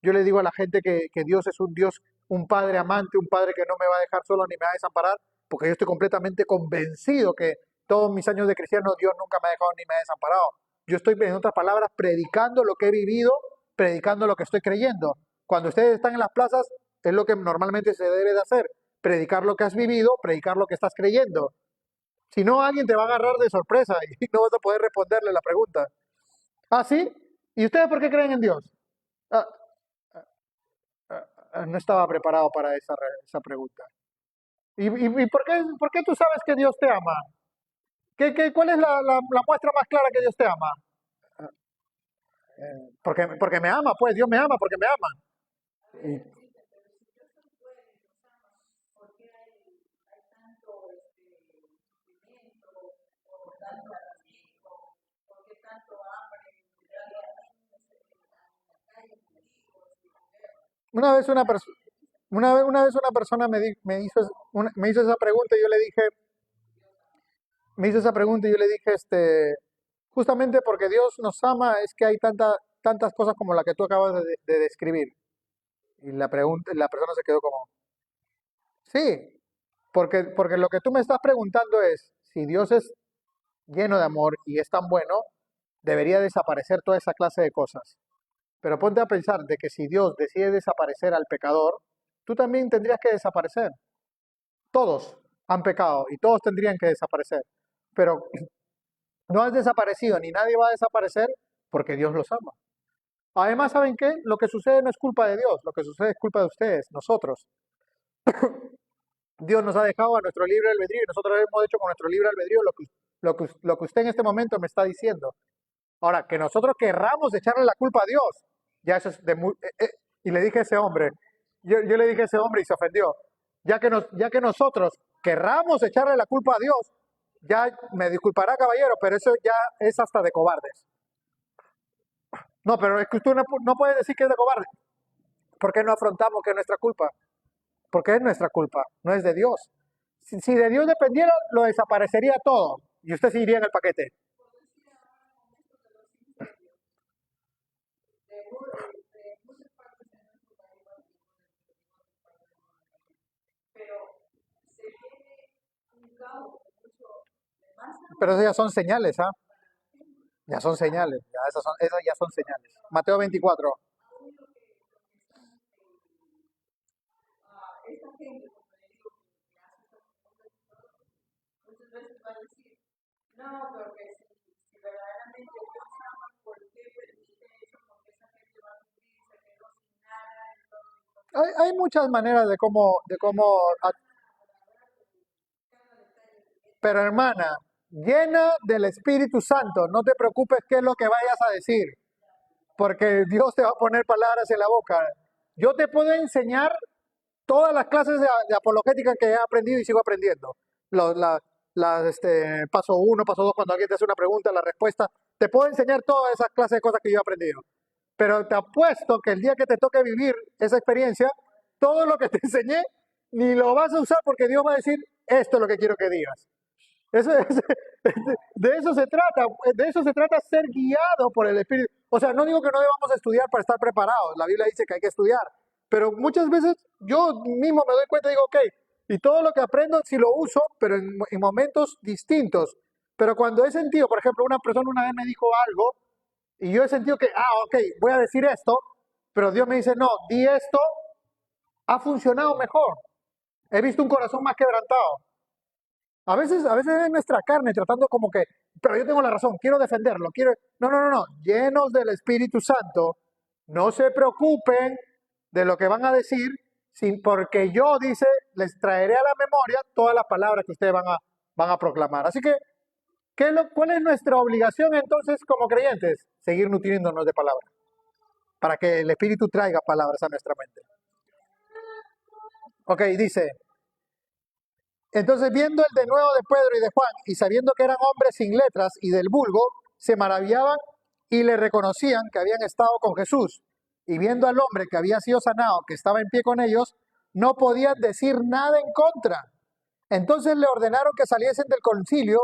Yo le digo a la gente que Dios es un Dios, un Padre amante, un Padre que no me va a dejar solo ni me va a desamparar, porque yo estoy completamente convencido que todos mis años de cristiano Dios nunca me ha dejado ni me ha desamparado. Yo estoy, en otras palabras, predicando lo que he vivido, predicando lo que estoy creyendo. Cuando ustedes están en las plazas, es lo que normalmente se debe de hacer, predicar lo que has vivido, predicar lo que estás creyendo. Si no, alguien te va a agarrar de sorpresa y no vas a poder responderle la pregunta. ¿Ah, sí? ¿Y ustedes por qué creen en Dios? Ah, no estaba preparado para esa pregunta. ¿Y por qué tú sabes que Dios te ama? ¿Cuál es la muestra más clara que Dios te ama? Porque me ama, pues Dios me ama porque me ama. Y- Una vez una vez una persona me hizo esa pregunta y yo le dije, me hizo esa pregunta y yo le dije, justamente porque Dios nos ama es que hay tantas cosas como la que tú acabas de describir. Y la persona se quedó como, sí, porque lo que tú me estás preguntando es, si Dios es lleno de amor y es tan bueno, debería desaparecer toda esa clase de cosas. Pero ponte a pensar de que si Dios decide desaparecer al pecador, tú también tendrías que desaparecer. Todos han pecado y todos tendrían que desaparecer. Pero no has desaparecido ni nadie va a desaparecer porque Dios los ama. Además, ¿saben qué? Lo que sucede no es culpa de Dios, lo que sucede es culpa de ustedes, nosotros. Dios nos ha dejado a nuestro libre albedrío y nosotros hemos hecho con nuestro libre albedrío lo que usted en este momento me está diciendo. Ahora, que nosotros querramos echarle la culpa a Dios, ya eso es de muy... y le dije a ese hombre, yo le dije a ese hombre y se ofendió, ya que nosotros querramos echarle la culpa a Dios, ya me disculpará caballero, pero eso ya es hasta de cobardes. No, pero es que usted no puede decir que es de cobarde. ¿Por qué no afrontamos que es nuestra culpa? Porque es nuestra culpa, no es de Dios. Si de Dios dependiera, lo desaparecería todo y usted se iría en el paquete. Pero esas ya son señales, ¿ah? Ya son señales, esas ya son señales. Mateo 24. Hay muchas maneras pero hermana, llena del Espíritu Santo, no te preocupes qué es lo que vayas a decir. porque Dios te va a poner palabras en la boca. Yo te puedo enseñar todas las clases de apologética que he aprendido y sigo aprendiendo. Los, paso uno, paso dos, cuando alguien te hace una pregunta, la respuesta. Te puedo enseñar todas esas clases de cosas que yo he aprendido. Pero te apuesto que el día que te toque vivir esa experiencia, todo lo que te enseñé ni lo vas a usar porque Dios va a decir, esto es lo que quiero que digas. De eso se trata, de eso se trata ser guiado por el Espíritu. O sea, no digo que no debamos estudiar para estar preparados, la Biblia dice que hay que estudiar, pero muchas veces yo mismo me doy cuenta y digo, ok, y todo lo que aprendo sí lo uso, pero en momentos distintos. Pero cuando he sentido, por ejemplo, una persona una vez me dijo algo y yo he sentido que, ok, voy a decir esto, pero Dios me dice, no, di esto, ha funcionado mejor. He visto un corazón más quebrantado. A veces es nuestra carne tratando como que, pero yo tengo la razón, quiero defenderlo, quiero... No, no, no, no, llenos del Espíritu Santo, no se preocupen de lo que van a decir, sin, porque yo, dice, les traeré a la memoria todas las palabras que ustedes van a proclamar. Así que, ¿cuál es nuestra obligación entonces como creyentes? Seguir nutriéndonos de palabras, para que el Espíritu traiga palabras a nuestra mente. Ok, dice, entonces, viendo el denuedo de Pedro y de Juan, y sabiendo que eran hombres sin letras y del vulgo, se maravillaban y le reconocían que habían estado con Jesús. Y viendo al hombre que había sido sanado, que estaba en pie con ellos, no podían decir nada en contra. Entonces le ordenaron que saliesen del concilio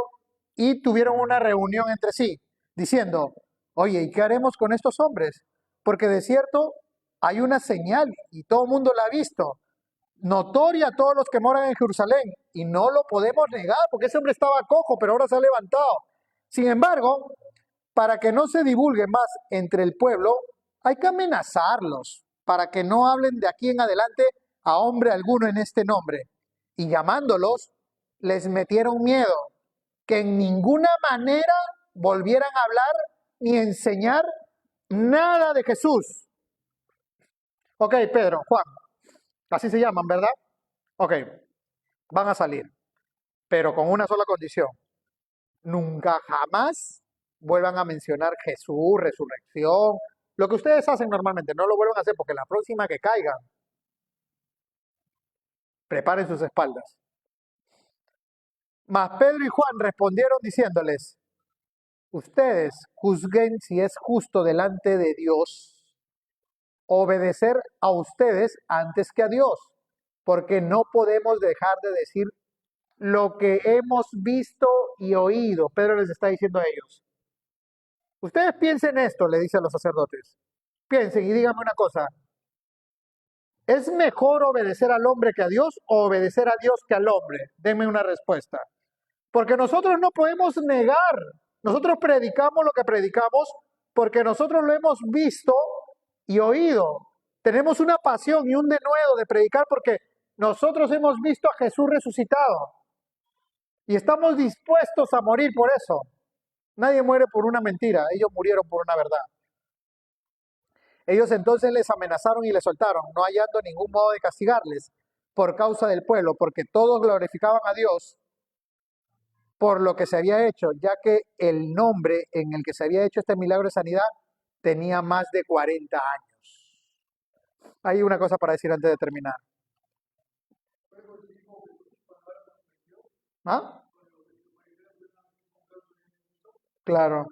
y tuvieron una reunión entre sí, diciendo, oye, ¿y qué haremos con estos hombres? Porque de cierto hay una señal y todo el mundo la ha visto, notoria a todos los que moran en Jerusalén, y no lo podemos negar, porque ese hombre estaba cojo, pero ahora se ha levantado. Sin embargo, para que no se divulgue más entre el pueblo, hay que amenazarlos, para que no hablen de aquí en adelante a hombre alguno en este nombre. Y llamándolos, les metieron miedo, que en ninguna manera volvieran a hablar ni enseñar nada de Jesús. Ok, Pedro, Juan, así se llaman, ¿verdad? Ok, van a salir, pero con una sola condición. Nunca jamás vuelvan a mencionar Jesús, resurrección, lo que ustedes hacen normalmente, no lo vuelvan a hacer porque la próxima que caigan, preparen sus espaldas. Mas Pedro y Juan respondieron diciéndoles, ustedes juzguen si es justo delante de Dios obedecer a ustedes antes que a Dios, porque no podemos dejar de decir lo que hemos visto y oído. Pedro les está diciendo a ellos. Ustedes piensen esto, le dice a los sacerdotes. Piensen y díganme una cosa. ¿Es mejor obedecer al hombre que a Dios o obedecer a Dios que al hombre? Denme una respuesta. Porque nosotros no podemos negar. Nosotros predicamos lo que predicamos porque nosotros lo hemos visto y oído. Tenemos una pasión y un denuedo de predicar porque nosotros hemos visto a Jesús resucitado. Y estamos dispuestos a morir por eso. Nadie muere por una mentira, ellos murieron por una verdad. Ellos entonces les amenazaron y les soltaron, no hallando ningún modo de castigarles por causa del pueblo, porque todos glorificaban a Dios por lo que se había hecho, ya que el nombre en el que se había hecho este milagro de sanidad tenía más de 40 años. Hay una cosa para decir antes de terminar. ¿Ah? Claro.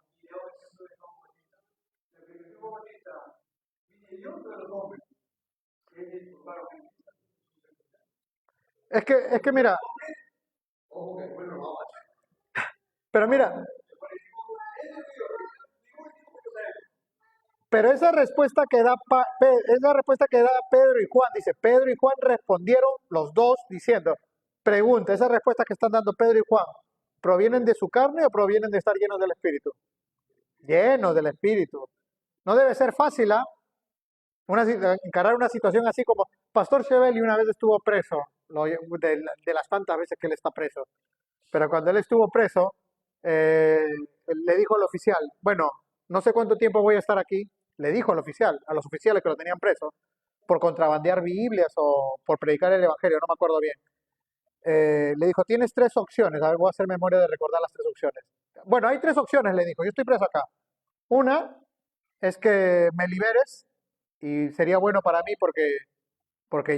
Es que mira, pero mira, pero esa respuesta que da Pedro y Juan, dice, Pedro y Juan respondieron los dos diciendo, pregunta, esas respuestas que están dando Pedro y Juan, ¿provienen de su carne o provienen de estar llenos del Espíritu? Llenos del Espíritu. No debe ser fácil, ¿ah? Encarar una situación así como Pastor Cheveli una vez estuvo preso, de las tantas veces que él está preso, pero cuando él estuvo preso, le dijo al oficial, bueno, no sé cuánto tiempo voy a estar aquí, le dijo al oficial, a los oficiales que lo tenían preso, por contrabandear Biblias o por predicar el Evangelio, no me acuerdo bien. Le dijo, tienes tres opciones, a ver, voy a hacer memoria de recordar las tres opciones. Bueno, hay tres opciones, le dijo, yo estoy preso acá. Una, es que me liberes y sería bueno para mí porque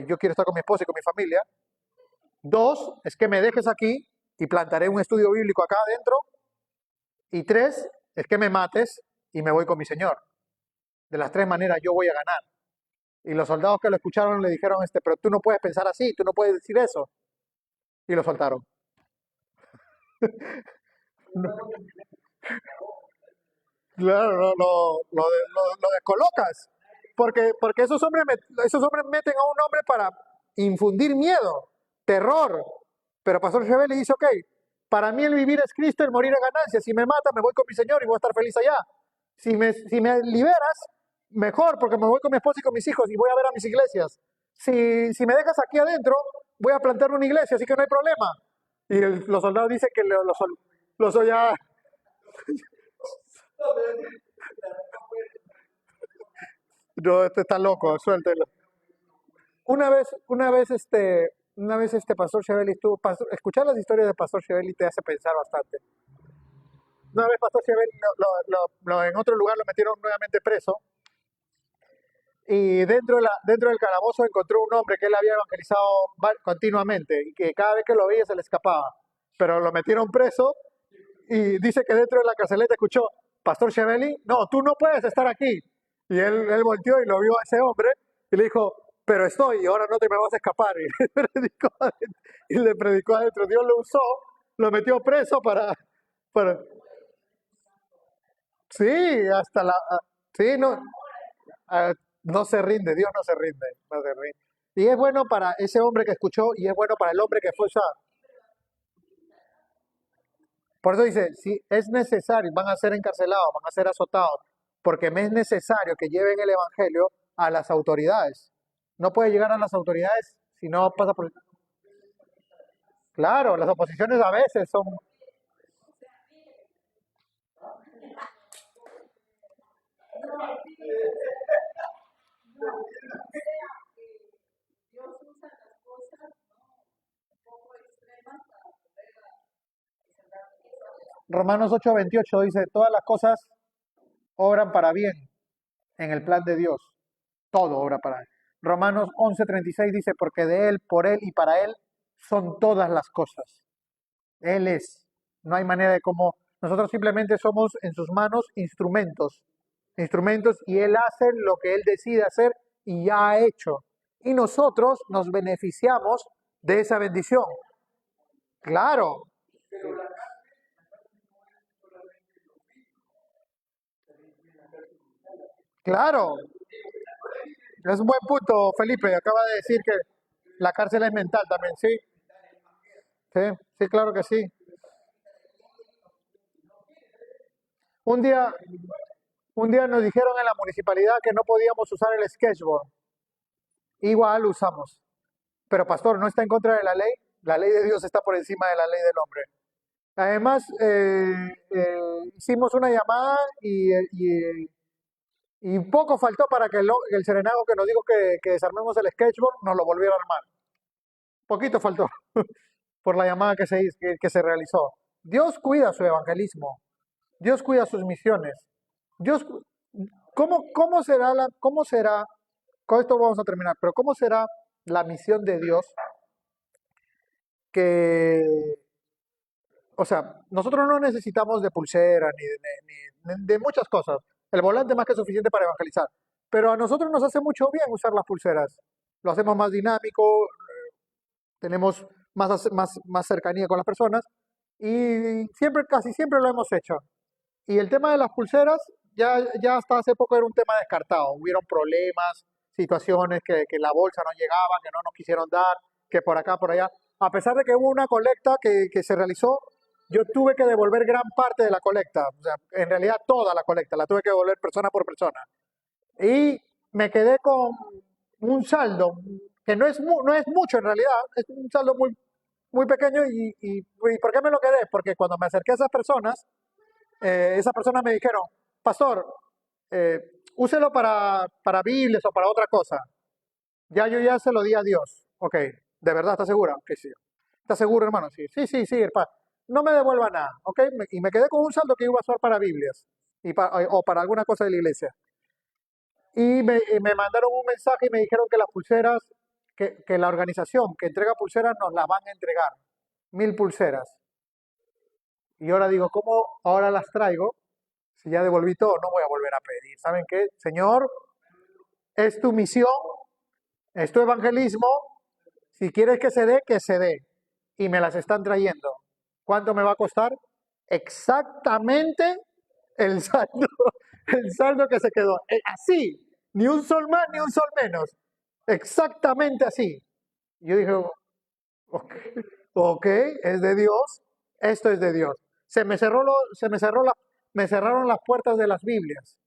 yo quiero estar con mi esposa y con mi familia. Dos, es que me dejes aquí y plantaré un estudio bíblico acá adentro. Y tres, es que me mates y me voy con mi Señor. De las tres maneras yo voy a ganar. Y los soldados que lo escucharon le dijeron, pero tú no puedes pensar así, tú no puedes decir eso. Y lo soltaron. Claro, lo descolocas. Porque esos hombres meten a un hombre para infundir miedo, terror. Pero Pastor Chevelle dice, ok, para mí el vivir es Cristo, el morir es ganancia. Si me mata, me voy con mi Señor y voy a estar feliz allá. Si me liberas, mejor, porque me voy con mi esposa y con mis hijos y voy a ver a mis iglesias. Si me dejas aquí adentro, voy a plantar una iglesia, así que no hay problema. Y los soldados dicen que los ya. No, este está loco, suéltelo. Una vez Pastor Chevelli escuchar las historias de Pastor Chevelli te hace pensar bastante. Una vez Pastor Chevelli en otro lugar lo metieron nuevamente preso y dentro del calabozo encontró un hombre que él había evangelizado continuamente y que cada vez que lo veía se le escapaba. Pero lo metieron preso y dice que dentro de la carceleta escuchó, Pastor Chevelli, no, tú no puedes estar aquí. Y él volteó y lo vio a ese hombre y le dijo, pero estoy y ahora no te me vas a escapar. Y le predicó adentro. Dios lo usó, lo metió preso para sí, sí, no, ah, no se rinde, Dios no se rinde, no se rinde. Y es bueno para ese hombre que escuchó y es bueno para el hombre que fue usado. Por eso dice, si es necesario, van a ser encarcelados, van a ser azotados, porque me es necesario que lleven el Evangelio a las autoridades. No puede llegar a las autoridades si no pasa por. Claro, las oposiciones a veces son. Romanos 8:28 dice, todas las cosas obran para bien en el plan de Dios. Todo obra para él. Romanos 11:36 dice, porque de Él, por Él y para Él son todas las cosas. Él es. No hay manera de cómo. Nosotros simplemente somos en sus manos instrumentos. Instrumentos y Él hace lo que Él decide hacer y ya ha hecho. Y nosotros nos beneficiamos de esa bendición. Claro, claro. Es un buen punto, Felipe. Acaba de decir que la cárcel es mental también, sí. Sí, sí, claro que sí. Un día, un día nos dijeron en la municipalidad que no podíamos usar el sketchboard. Igual lo usamos. Pero pastor, no está en contra de la ley. La ley de Dios está por encima de la ley del hombre. Además, hicimos una llamada y poco faltó para que el serenago que nos dijo que desarmemos el sketchboard nos lo volviera a armar. Poquito faltó por la llamada que se realizó. Dios cuida su evangelismo. Dios cuida sus misiones. Dios, ¿cómo será, con esto vamos a terminar, pero cómo será la misión de Dios que, o sea, nosotros no necesitamos de pulsera ni de muchas cosas. El volante más que suficiente para evangelizar. Pero a nosotros nos hace mucho bien usar las pulseras. Lo hacemos más dinámico, tenemos más cercanía con las personas y casi siempre lo hemos hecho. Y el tema de las pulseras, ya hasta hace poco era un tema descartado. Hubieron problemas, situaciones que la bolsa no llegaba, que no nos quisieron dar, que por acá, por allá. A pesar de que hubo una colecta que se realizó, yo tuve que devolver gran parte de la colecta. O sea, en realidad toda la colecta, la tuve que devolver persona por persona. Y me quedé con un saldo que no es mucho en realidad, es un saldo muy, muy pequeño. ¿Y por qué me lo quedé? Porque cuando me acerqué a esas personas me dijeron, pastor, eh, úselo para Biblias o para otra cosa. Yo ya se lo di a Dios. Ok, ¿de verdad estás segura? Que sí. ¿Estás seguro, hermano? Sí, sí, sí, sí. No me devuelva nada, ¿ok? Y me quedé con un saldo que iba a usar para Biblias o para alguna cosa de la iglesia. y me mandaron un mensaje y me dijeron que las pulseras, que la organización que entrega pulseras nos las van a entregar. 1000 pulseras. Y ahora digo, ¿cómo ahora las traigo? Si ya devolví todo, no voy a volver a pedir. ¿Saben qué? Señor, es tu misión, es tu evangelismo. Si quieres que se dé, que se dé. Y me las están trayendo. ¿Cuánto me va a costar? Exactamente el saldo, el saldo que se quedó. Así, ni un sol más ni un sol menos. Exactamente así. Yo dije, ok, ok, es de Dios, esto es de Dios. Me cerraron las puertas de las Biblias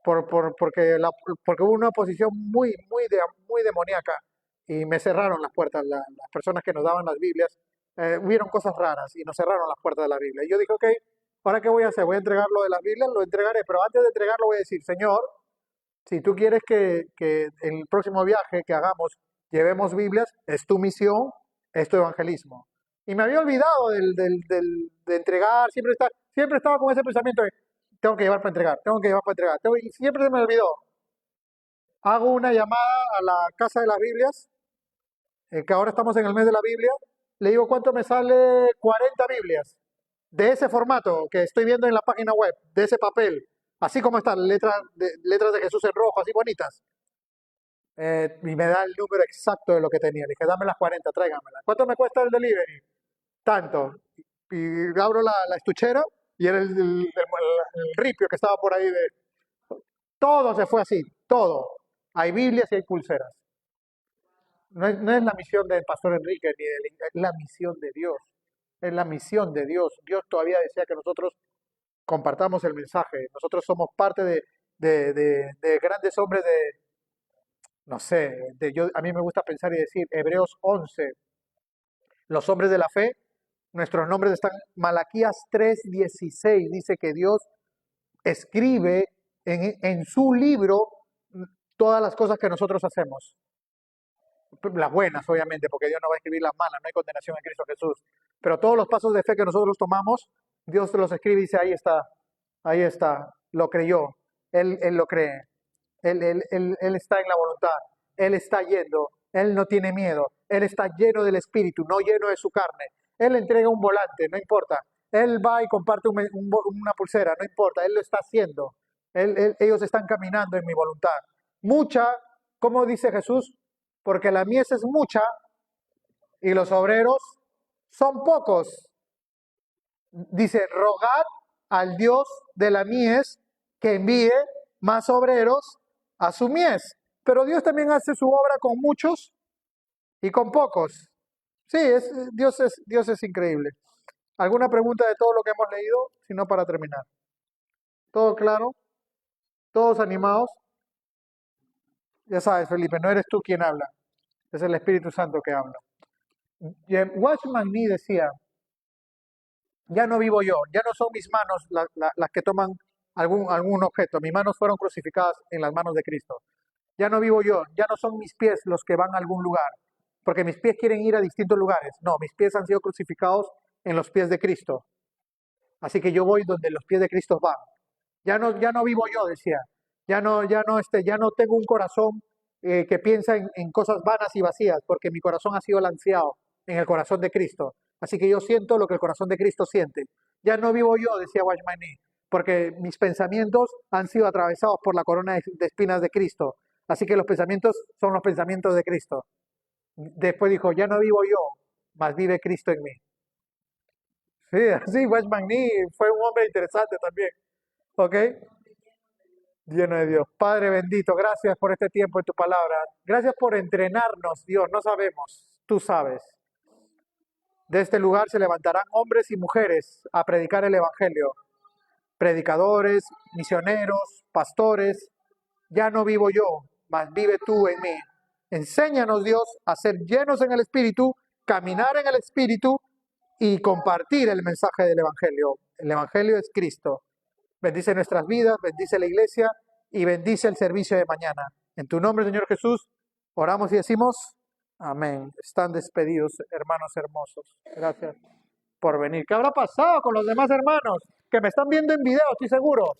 porque hubo una oposición muy demoníaca y me cerraron las puertas. Las personas que nos daban las Biblias, hubieron cosas raras y nos cerraron las puertas de la Biblia. Y yo dije, ok, ¿ahora qué voy a hacer? Voy a entregar lo de las Biblias, lo entregaré, pero antes de entregarlo voy a decir, Señor, si tú quieres que en el próximo viaje que hagamos llevemos Biblias, es tu misión, es tu evangelismo. Y me había olvidado de entregar, siempre estaba con ese pensamiento de, tengo que llevar para entregar, tengo que llevar para entregar, y siempre se me olvidó. Hago una llamada a la Casa de las Biblias, que ahora estamos en el mes de la Biblia, le digo cuánto me sale 40 Biblias, de ese formato que estoy viendo en la página web, de ese papel, así como están, letras de Jesús en rojo, así bonitas. Y me da el número exacto de lo que tenía. Le dije, dame las 40, tráigamela. ¿Cuánto me cuesta el delivery? Tanto. Y abro la estuchera y era el ripio que estaba por ahí de... Todo se fue así, todo. Hay Biblias y hay pulseras. No es la misión del pastor Enrique ni es la misión de Dios. Es la misión de Dios. Dios todavía desea que nosotros compartamos el mensaje. Nosotros somos parte de grandes hombres no sé, a mí me gusta pensar y decir, Hebreos 11, los hombres de la fe, nuestros nombres están, Malaquías 3:16, dice que Dios escribe en su libro todas las cosas que nosotros hacemos. Las buenas, obviamente, porque Dios no va a escribir las malas, no hay condenación en Cristo Jesús. Pero todos los pasos de fe que nosotros tomamos, Dios los escribe y dice, ahí está, lo creyó, él lo cree, él está en la voluntad, Él está yendo, Él no tiene miedo, Él está lleno del Espíritu, no lleno de su carne. Él entrega un volante, no importa. Él va y comparte una pulsera, no importa, Él lo está haciendo. Ellos están caminando en mi voluntad. Mucha, como dice Jesús, porque la mies es mucha y los obreros son pocos. Dice, rogad al Dios de la mies que envíe más obreros a su mies. Pero Dios también hace su obra con muchos y con pocos. Sí, Dios es increíble. ¿Alguna pregunta de todo lo que hemos leído? Si no, para terminar. ¿Todo claro? ¿Todos animados? Ya sabes, Felipe, no eres tú quien habla, es el Espíritu Santo que habla. Watchman Nee decía, ya no vivo yo, ya no son mis manos las que toman algún objeto, mis manos fueron crucificadas en las manos de Cristo. Ya no vivo yo, ya no son mis pies los que van a algún lugar, porque mis pies quieren ir a distintos lugares. No, mis pies han sido crucificados en los pies de Cristo. Así que yo voy donde los pies de Cristo van. Ya no vivo yo, decía. Ya no tengo un corazón que piensa en cosas vanas y vacías, porque mi corazón ha sido lanceado en el corazón de Cristo. Así que yo siento lo que el corazón de Cristo siente. Ya no vivo yo, decía Watchman Nee, porque mis pensamientos han sido atravesados por la corona de espinas de Cristo. Así que los pensamientos son los pensamientos de Cristo. Después dijo, ya no vivo yo, mas vive Cristo en mí. Sí, así Watchman Nee fue un hombre interesante también. ¿Ok? Lleno de Dios. Padre bendito, gracias por este tiempo en tu palabra. Gracias por entrenarnos, Dios. No sabemos, tú sabes. De este lugar se levantarán hombres y mujeres a predicar el Evangelio. Predicadores, misioneros, pastores. Ya no vivo yo, mas vive tú en mí. Enséñanos, Dios, a ser llenos en el Espíritu, caminar en el Espíritu y compartir el mensaje del Evangelio. El Evangelio es Cristo. Bendice nuestras vidas, bendice la iglesia y bendice el servicio de mañana. En tu nombre, Señor Jesús, oramos y decimos, amén. Están despedidos, hermanos hermosos. Gracias por venir. ¿Qué habrá pasado con los demás hermanos? Que me están viendo en video, estoy seguro.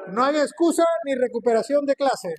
No hay excusa ni recuperación de clase.